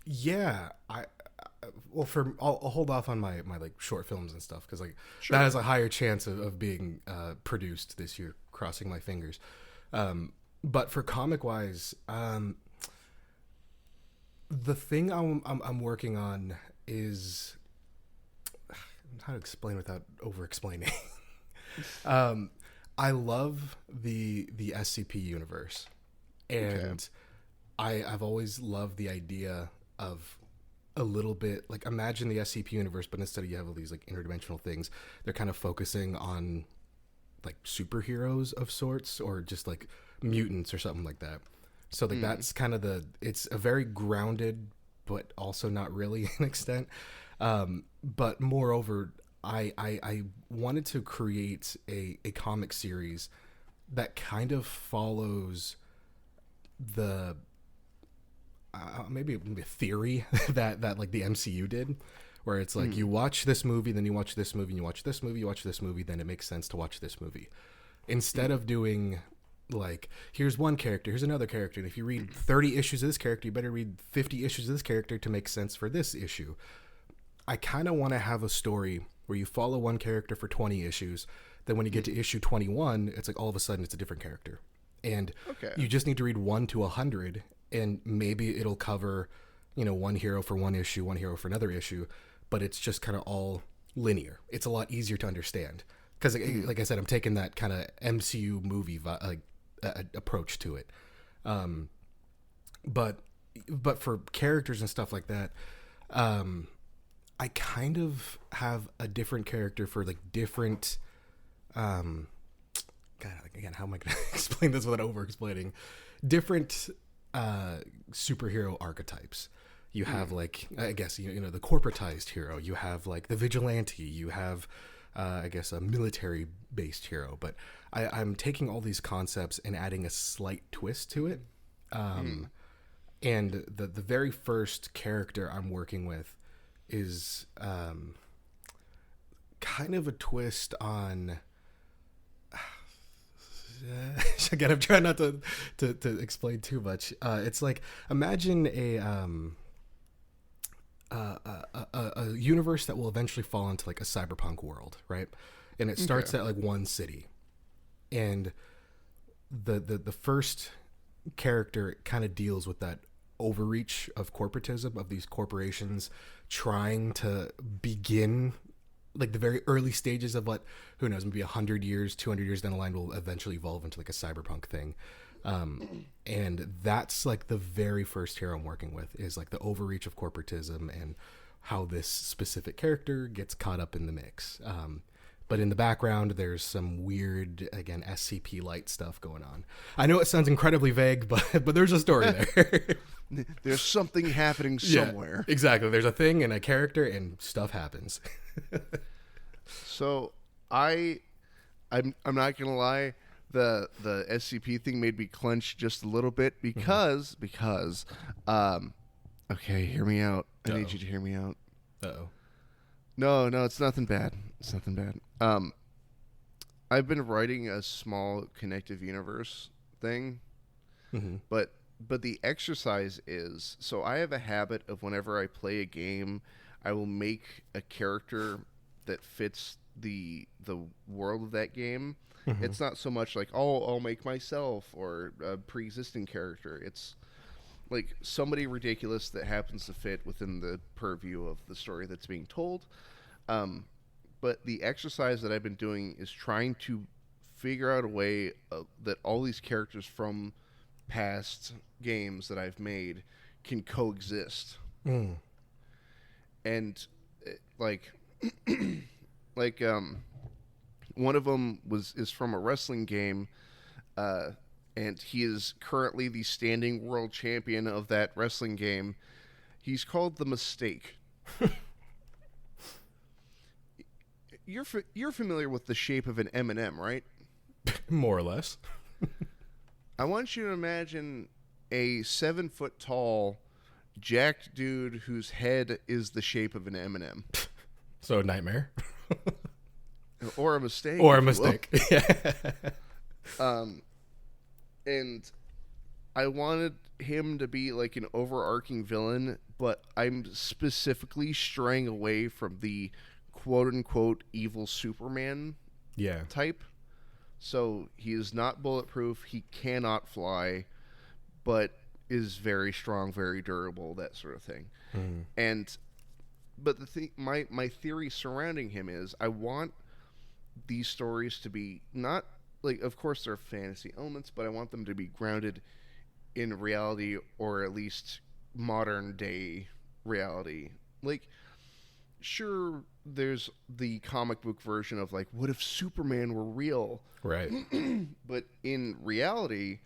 Yeah. I'll hold off on my like short films and stuff, because like Sure. that has a higher chance of being produced this year. Crossing my fingers. But for comic wise, the thing I'm working on is, how to explain without over explaining. I love the SCP universe, and I've always loved the idea of a little bit like, imagine the SCP universe, but instead of you have all these like interdimensional things, they're kind of focusing on like superheroes of sorts, or just like mutants or something like that. So like that's kind of it's a very grounded, but also not really an extent. But moreover, I wanted to create a comic series that kind of follows the maybe a theory that like the MCU did, where it's like you watch this movie, then you watch this movie, and you watch this movie, you watch this movie, then it makes sense to watch this movie. Instead of doing like, here's one character, here's another character, and if you read 30 issues of this character, you better read 50 issues of this character to make sense for this issue. I kind of want to have a story where you follow one character for 20 issues, then when you get to issue 21, it's like all of a sudden it's a different character. And you just need to read 1 to 100, and maybe it'll cover, one hero for one issue, one hero for another issue, but it's just kind of all linear. It's a lot easier to understand. Because, like I said, I'm taking that kind of MCU movie approach to it. But for characters and stuff like that, I kind of have a different character for like different. God, again, how am I going to explain this without over-explaining? Different superhero archetypes. You have like, I guess, the corporatized hero. You have like the vigilante. You have, I guess, a military-based hero. But I'm taking all these concepts and adding a slight twist to it. And the very first character I'm working with is kind of a twist on. Again, I'm trying not to explain too much. It's like, imagine a universe that will eventually fall into like a cyberpunk world, right? And it starts at like one city, and the first character kind of deals with that overreach of corporatism, of these corporations trying to begin like the very early stages of what, who knows, maybe 100 years, 200 years down the line will eventually evolve into like a cyberpunk thing. And that's like the very first hero I'm working with, is like the overreach of corporatism and how this specific character gets caught up in the mix. But in the background, there's some weird, again, SCP light stuff going on. I know it sounds incredibly vague, but there's a story there. There's something happening somewhere. Yeah, exactly. There's a thing and a character, and stuff happens. So I'm not gonna lie, the SCP thing made me clench just a little bit because okay, hear me out. I need you to hear me out. Uh-oh. No, it's nothing bad. It's nothing bad. I've been writing a small connective universe thing, but the exercise is, so I have a habit of whenever I play a game, I will make a character that fits the world of that game. It's not so much like, I'll make myself or a pre-existing character. It's like somebody ridiculous that happens to fit within the purview of the story that's being told. But the exercise that I've been doing is trying to figure out a way that all these characters from past games that I've made can coexist. And like one of them is from a wrestling game, and he is currently the standing world champion of that wrestling game. He's called The Mistake. You're familiar with the shape of an M&M, right? More or less. I want you to imagine a 7 foot tall, jacked dude whose head is the shape of an M&M. So a nightmare. Or a mistake. Or a mistake. And I wanted him to be like an overarching villain, but I'm specifically straying away from the quote-unquote evil Superman type. So he is not bulletproof, he cannot fly, but is very strong, very durable, that sort of thing. But my theory surrounding him is, I want these stories to be not, like, of course there are fantasy elements, but I want them to be grounded in reality, or at least modern day reality. Like, sure, there's the comic book version of like, what if Superman were real? Right. But in reality,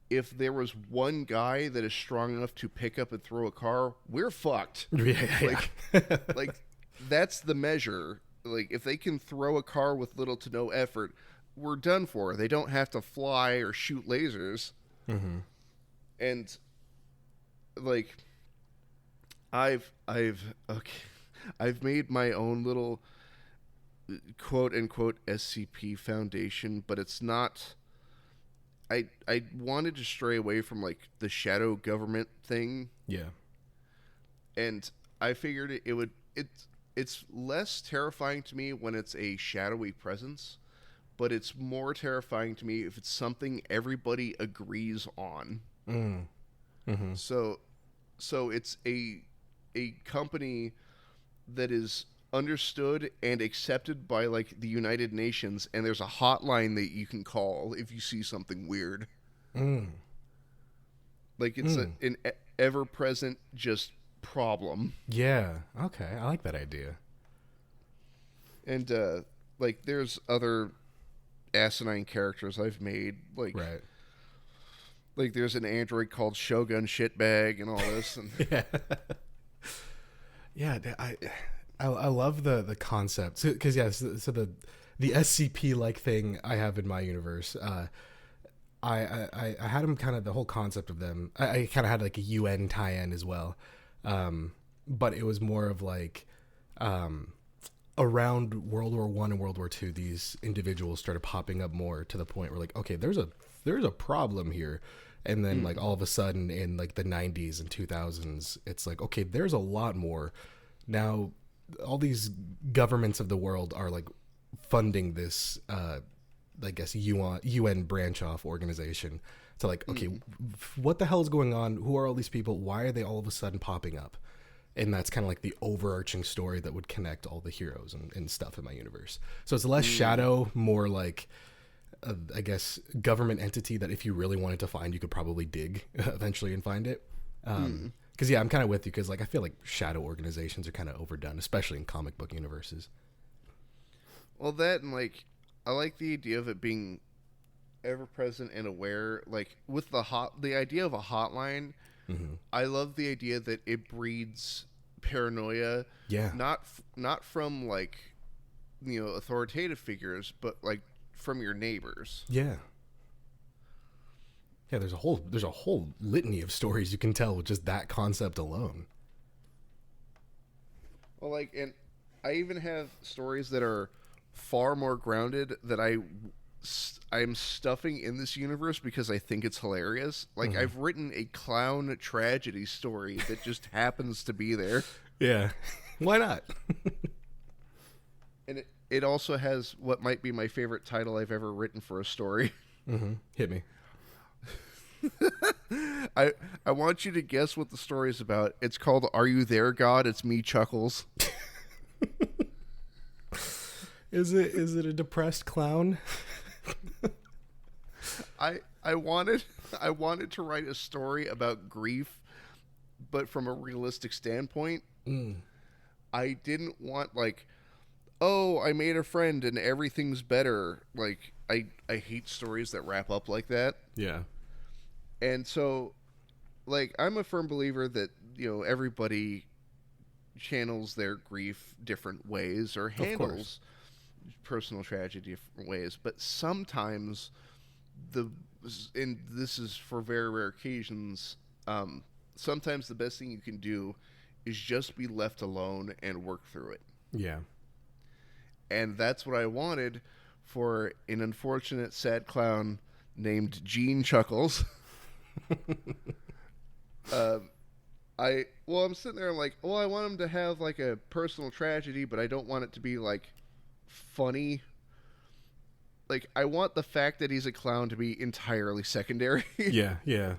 if there was one guy that is strong enough to pick up and throw a car, we're fucked. Like that's the measure. Like, if they can throw a car with little to no effort, we're done for. They don't have to fly or shoot lasers. And like, I've made my own little quote unquote SCP foundation, but it's not I wanted to stray away from like the shadow government thing, Yeah. and I figured it's less terrifying to me when it's a shadowy presence, but it's more terrifying to me if it's something everybody agrees on. Mm. Mm-hmm. So it's a company that is understood and accepted by like the United Nations, and there's a hotline that you can call if you see something weird. Mm. Like it's an ever present just problem. Yeah. Okay. I like that idea. And like there's other asinine characters I've made, Right. like there's an android called Shogun Shitbag and all this, and Yeah. Yeah. I love the concept because so the SCP like thing I have in my universe. I had them kind of the whole concept of them. I kind of had like a UN tie-in as well, but it was more of like around World War One and World War Two. These individuals started popping up more to the point where like, okay, there's a problem here, and then like all of a sudden in like the 90s and 2000s, it's like, okay, there's a lot more now. All these governments of the world are like funding this I guess UN branch off organization to like, okay, what the hell is going on? Who are all these people? Why are they all of a sudden popping up? And that's kind of like the overarching story that would connect all the heroes and stuff in my universe. So it's less shadow, more like I guess government entity that if you really wanted to find, you could probably dig eventually and find it. Because yeah, I'm kind of with you because like I feel like shadow organizations are kind of overdone, especially in comic book universes. well, that and like I like the idea of it being ever present and aware. Like with the idea of a hotline, I love the idea that it breeds paranoia. Yeah. Not from like authoritative figures, but like from your neighbors. Yeah. Yeah, there's a whole litany of stories you can tell with just that concept alone. Well, like, and I even have stories that are far more grounded that I'm stuffing in this universe because I think it's hilarious. Like I've written a clown tragedy story that just happens to be there. Yeah. Why not? And it also has what might be my favorite title I've ever written for a story. Hit me. I want you to guess what the story is about. It's called Are You There, God? It's Me, Chuckles. Is it a depressed clown? I wanted to write a story about grief, but from a realistic standpoint. I didn't want like, oh, I made a friend and everything's better. Like I hate stories that wrap up like that. Yeah. And so, like, I'm a firm believer that everybody channels their grief different ways or handles personal tragedy different ways. But sometimes and this is for very rare occasions, sometimes the best thing you can do is just be left alone and work through it. Yeah. And that's what I wanted for an unfortunate sad clown named Gene Chuckles. I'm sitting there, I'm like, I want him to have like a personal tragedy, but I don't want it to be like funny. Like I want the fact that he's a clown to be entirely secondary. Yeah.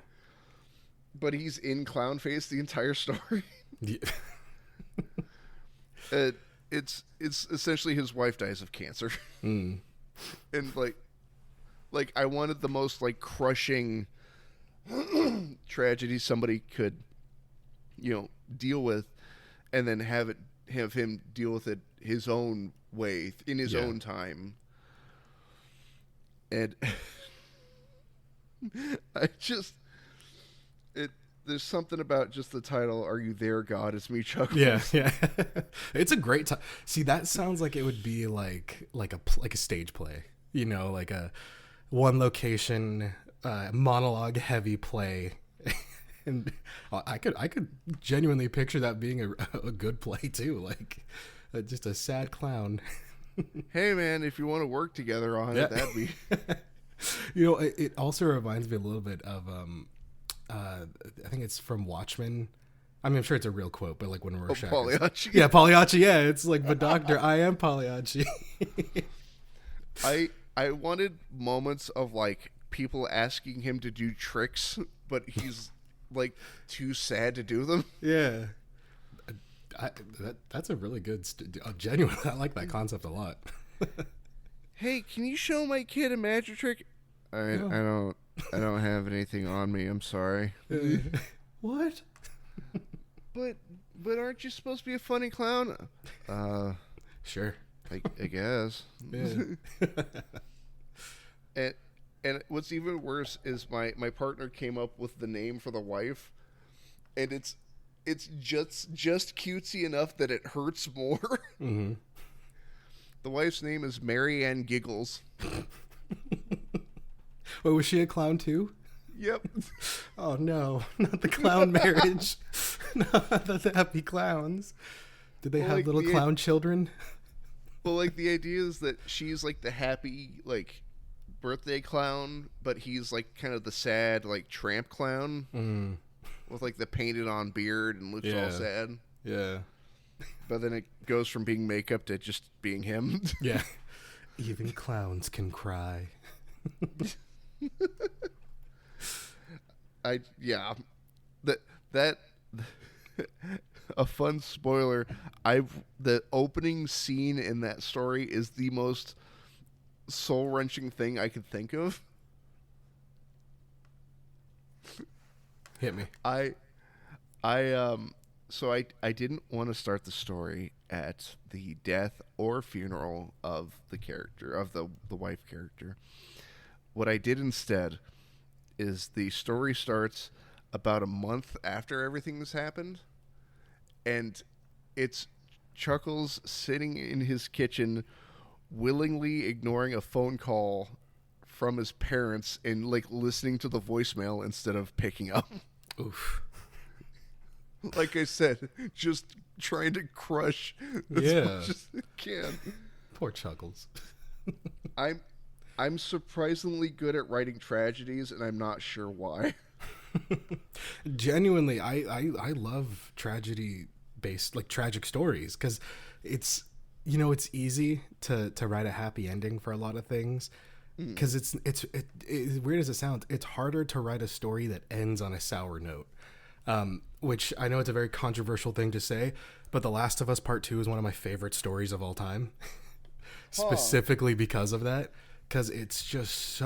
But he's in clown face the entire story. Yeah. It's essentially his wife dies of cancer. And like I wanted the most like crushing tragedy somebody could deal with, and then have him deal with it his own way in his own time. And there's something about just the title, Are You There, God? It's Me, Chuckles. Yeah. It's a great time. See, that sounds like it would be like a stage play, like a one location monologue heavy play. And I could genuinely picture that being a good play too, like just a sad clown. Hey man, if you want to work together on it, that'd be It also reminds me a little bit of I think it's from Watchmen. I mean, I'm sure it's a real quote, but like when Rorschach Pagliacci. yeah, Pagliacci, yeah, it's like, but doctor, I am Pagliacci. I wanted moments of like people asking him to do tricks, but he's like too sad to do them. Yeah. That's a really good, genuine. I like that concept a lot. Hey, can you show my kid a magic trick? I don't have anything on me. I'm sorry. What? But aren't you supposed to be a funny clown? Sure. I guess. Yeah. And what's even worse is my partner came up with the name for the wife, and it's just cutesy enough that it hurts more. Mm-hmm. The wife's name is Mary Ann Giggles. Wait, was she a clown too? Yep. Oh no, not the clown marriage. Not the happy clowns. Did they have little clown children? Well, like the idea is that she's like the happy like birthday clown, but he's like kind of the sad like tramp clown with like the painted on beard and looks all sad. Yeah. But then it goes from being makeup to just being him. Yeah. Even clowns can cry. That a fun spoiler. The opening scene in that story is the most soul-wrenching thing I could think of. Hit me. So I didn't want to start the story at the death or funeral of the character, of the wife character. What I did instead is the story starts about a month after everything has happened, and it's Chuckles sitting in his kitchen willingly ignoring a phone call from his parents and like listening to the voicemail instead of picking up. Oof. Like I said, just trying to crush as much as it can. Poor Chuckles. I'm surprisingly good at writing tragedies, and I'm not sure why. Genuinely, I love tragedy based, like tragic stories, because it's it's easy to write a happy ending for a lot of things, because it's weird as it sounds, it's harder to write a story that ends on a sour note. Which I know it's a very controversial thing to say, but The Last of Us Part 2 is one of my favorite stories of all time. Specifically because of that, because it's just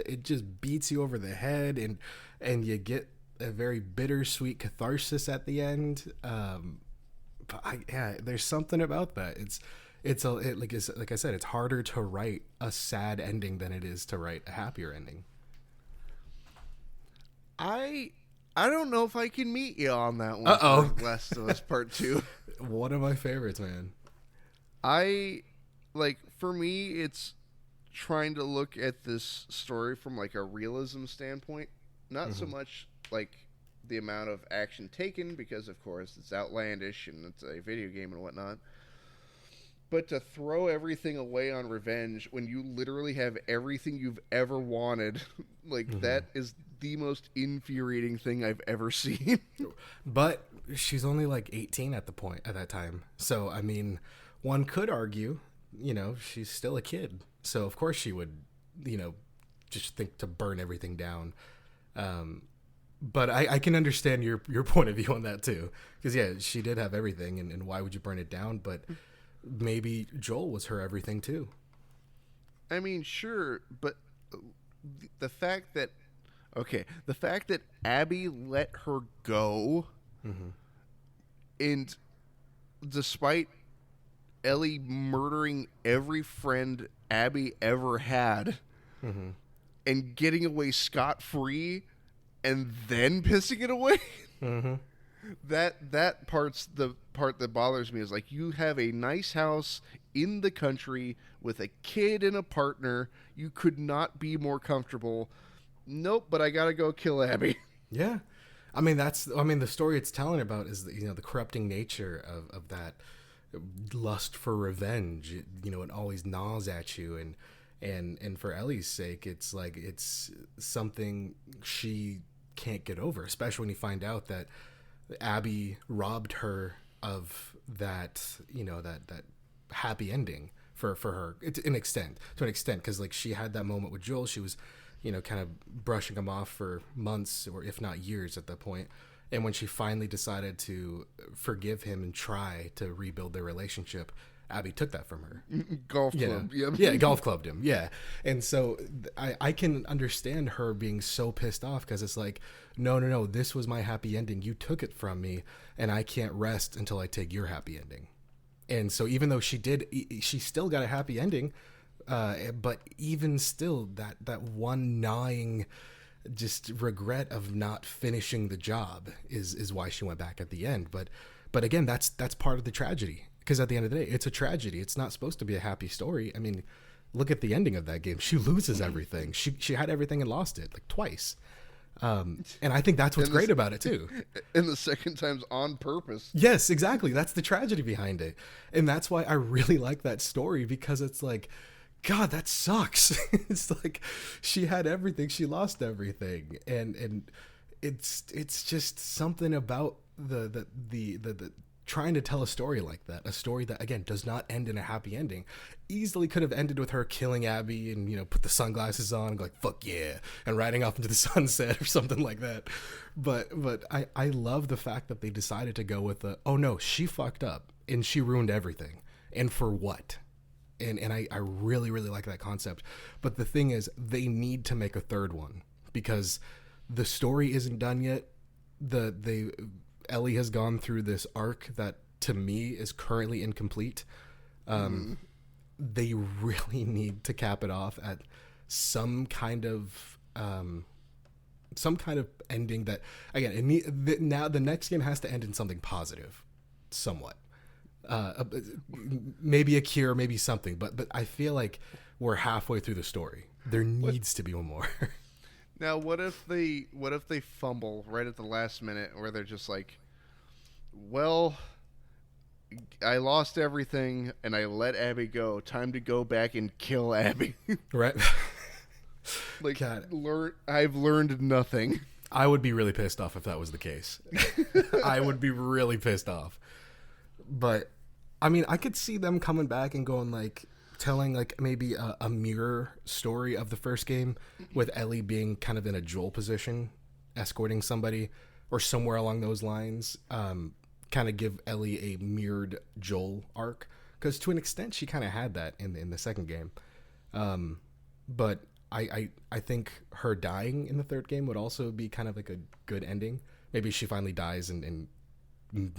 it just beats you over the head, and you get a very bittersweet catharsis at the end. But there's something about that. Like I said, it's harder to write a sad ending than it is to write a happier ending. I don't know if I can meet you on that one. Uh-oh. For Last of Us Part 2. One of my favorites, man. For me, it's trying to look at this story from like a realism standpoint. Not so much like the amount of action taken, because of course it's outlandish and it's a video game and whatnot. But to throw everything away on revenge when you literally have everything you've ever wanted, that is the most infuriating thing I've ever seen. But she's only like 18 at that time. So, I mean, one could argue, she's still a kid. So, of course she would, just think to burn everything down. But I can understand your point of view on that too. Because, yeah, she did have everything, and why would you burn it down? But maybe Joel was her everything too. I mean, sure, but the fact that Abby let her go, and despite Ellie murdering every friend Abby ever had, and getting away scot-free, and then pissing it away, that part's the part that bothers me. Is like, you have a nice house in the country with a kid and a partner. You could not be more comfortable. Nope, but I gotta go kill Abby. Yeah. I mean, the story it's telling about is the corrupting nature of that lust for revenge. It always gnaws at you, and for Ellie's sake, it's like it's something she can't get over, especially when you find out that Abby robbed her of that, that happy ending for her. It's to an extent, because like she had that moment with Joel. She was, kind of brushing him off for months or if not years at that point. And when she finally decided to forgive him and try to rebuild their relationship, Abby took that from her. Golf club. Yep. Yeah, golf clubbed him. Yeah. And so I can understand her being so pissed off because it's like, no, this was my happy ending. You took it from me and I can't rest until I take your happy ending. And so even though she still got a happy ending, but even still that one gnawing just regret of not finishing the job is why she went back at the end. But again, that's part of the tragedy. Because at the end of the day, it's a tragedy. It's not supposed to be a happy story. I mean, look at the ending of that game. She loses everything. She had everything and lost it like twice. And I think that's what's great about it too. And the second time's on purpose. Yes, exactly. That's the tragedy behind it. And that's why I really like that story, because it's like, God, that sucks. It's like she had everything. She lost everything. And it's just something about the trying to tell a story like that, a story that again does not end in a happy ending, easily could have ended with her killing Abby and put the sunglasses on and go like fuck yeah and riding off into the sunset or something like that. But I love the fact that they decided to go with oh no, she fucked up and she ruined everything, and for what? And I really like that concept. But the thing is, they need to make a third one because the story isn't done yet. Ellie has gone through this arc that to me is currently incomplete. They really need to cap it off at some kind of ending that, again, now the next game has to end in something positive, somewhat. Maybe a cure, maybe something, but I feel like we're halfway through the story. There needs to be one more. Now, what if they fumble right at the last minute, where they're just like, well, I lost everything and I let Abby go. Time to go back and kill Abby. Right? Like, I've learned nothing. I would be really pissed off if that was the case. I would be really pissed off. But I mean, I could see them coming back and going like, telling like maybe a mirror story of the first game, with Ellie being kind of in a Joel position, escorting somebody or somewhere along those lines. Kind of give Ellie a mirrored Joel arc, because to an extent she kind of had that in the second game. But I think her dying in the third game would also be kind of like a good ending. Maybe she finally dies and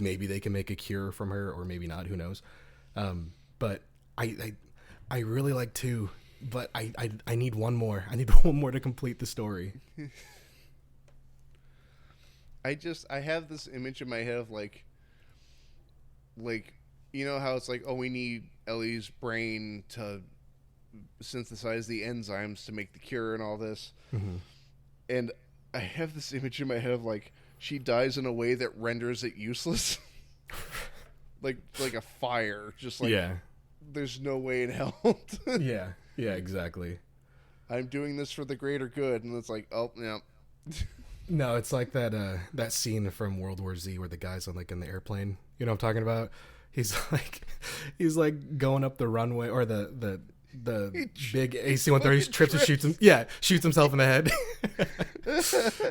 maybe they can make a cure from her, or maybe not, who knows. But I really like 2, but I need one more. I need one more to complete the story. I have this image in my head of like how it's like, oh, we need Ellie's brain to synthesize the enzymes to make the cure and all this. Mm-hmm. And I have this image in my head of like, she dies in a way that renders it useless. like a fire, just like, yeah. There's no way in hell. Yeah, exactly. I'm doing this for the greater good, and it's like, oh, yeah. No, it's like that scene from World War Z where the guy's on like in the airplane. You know what I'm talking about? He's like going up the runway, or the big AC-130. He trips and shoots him. Yeah, shoots himself in the head.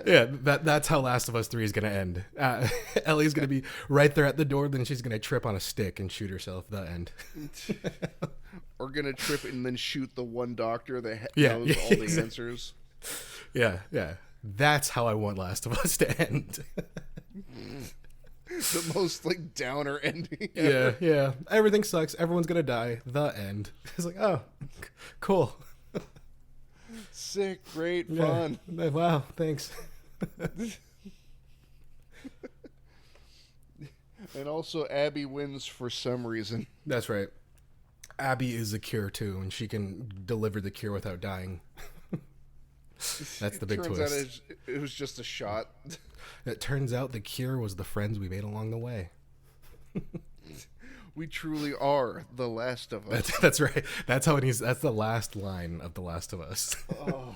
Yeah, that's how Last of Us 3 is gonna end. Ellie's gonna be right there at the door, then she's gonna trip on a stick and shoot herself. The end. Or gonna trip and then shoot the one doctor that knows all the answers. Yeah. That's how I want Last of Us to end. The most like downer ending ever. Yeah. Everything sucks. Everyone's gonna die. The end. It's like, oh, cool. Sick, great, fun. Wow, thanks. And also, Abby wins for some reason. That's right. Abby is a cure too, and she can deliver the cure without dying. That's the big twist. Turns out it was just a shot. It turns out the cure was the friends we made along the way. We truly are the last of us. That's right. That's how it is. That's the last line of The Last of Us. Oh.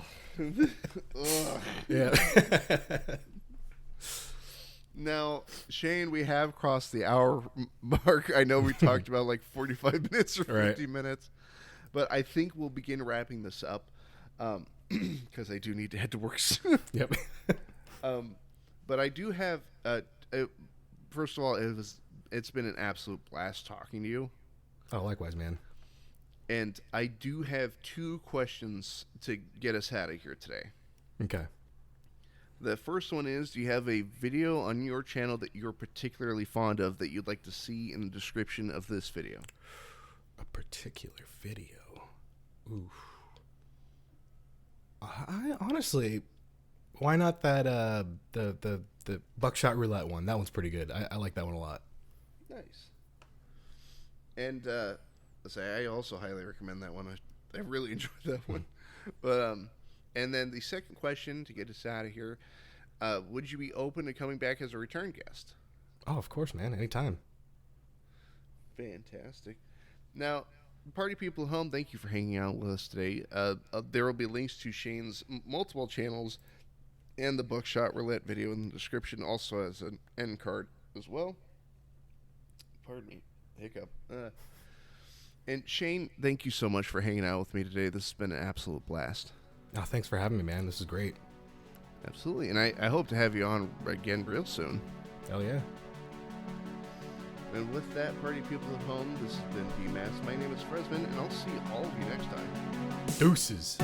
Yeah. Now, Shayne, we have crossed the hour mark. I know we talked about like 45 minutes or 50 minutes, but I think we'll begin wrapping this up because I do need to head to work soon. Yep. But I do have, first of all, it's been an absolute blast talking to you. Oh, likewise, man. And I do have 2 questions to get us out of here today. Okay. The first one is, do you have a video on your channel that you're particularly fond of that you'd like to see in the description of this video? A particular video? Oof. I honestly, why not that the buckshot roulette one? That one's pretty good. I like that one a lot. Nice. And I also highly recommend that one. I really enjoyed that one. But and then the second question to get us out of here, would you be open to coming back as a return guest? Oh, of course, man. Anytime. Fantastic. Now, party people at home, thank you for hanging out with us today. There will be links to Shayne's multiple channels and the buckshot roulette video in the description, also as an end card as well. Pardon me, hiccup. And Shayne, thank you so much for hanging out with me today. This has been an absolute blast. Oh, thanks for having me, man. This is great. Absolutely, and I hope to have you on again real soon. Hell yeah. And with that, party people at home, this has been Demasked. My name is Fresman, and I'll see all of you next time. Deuces.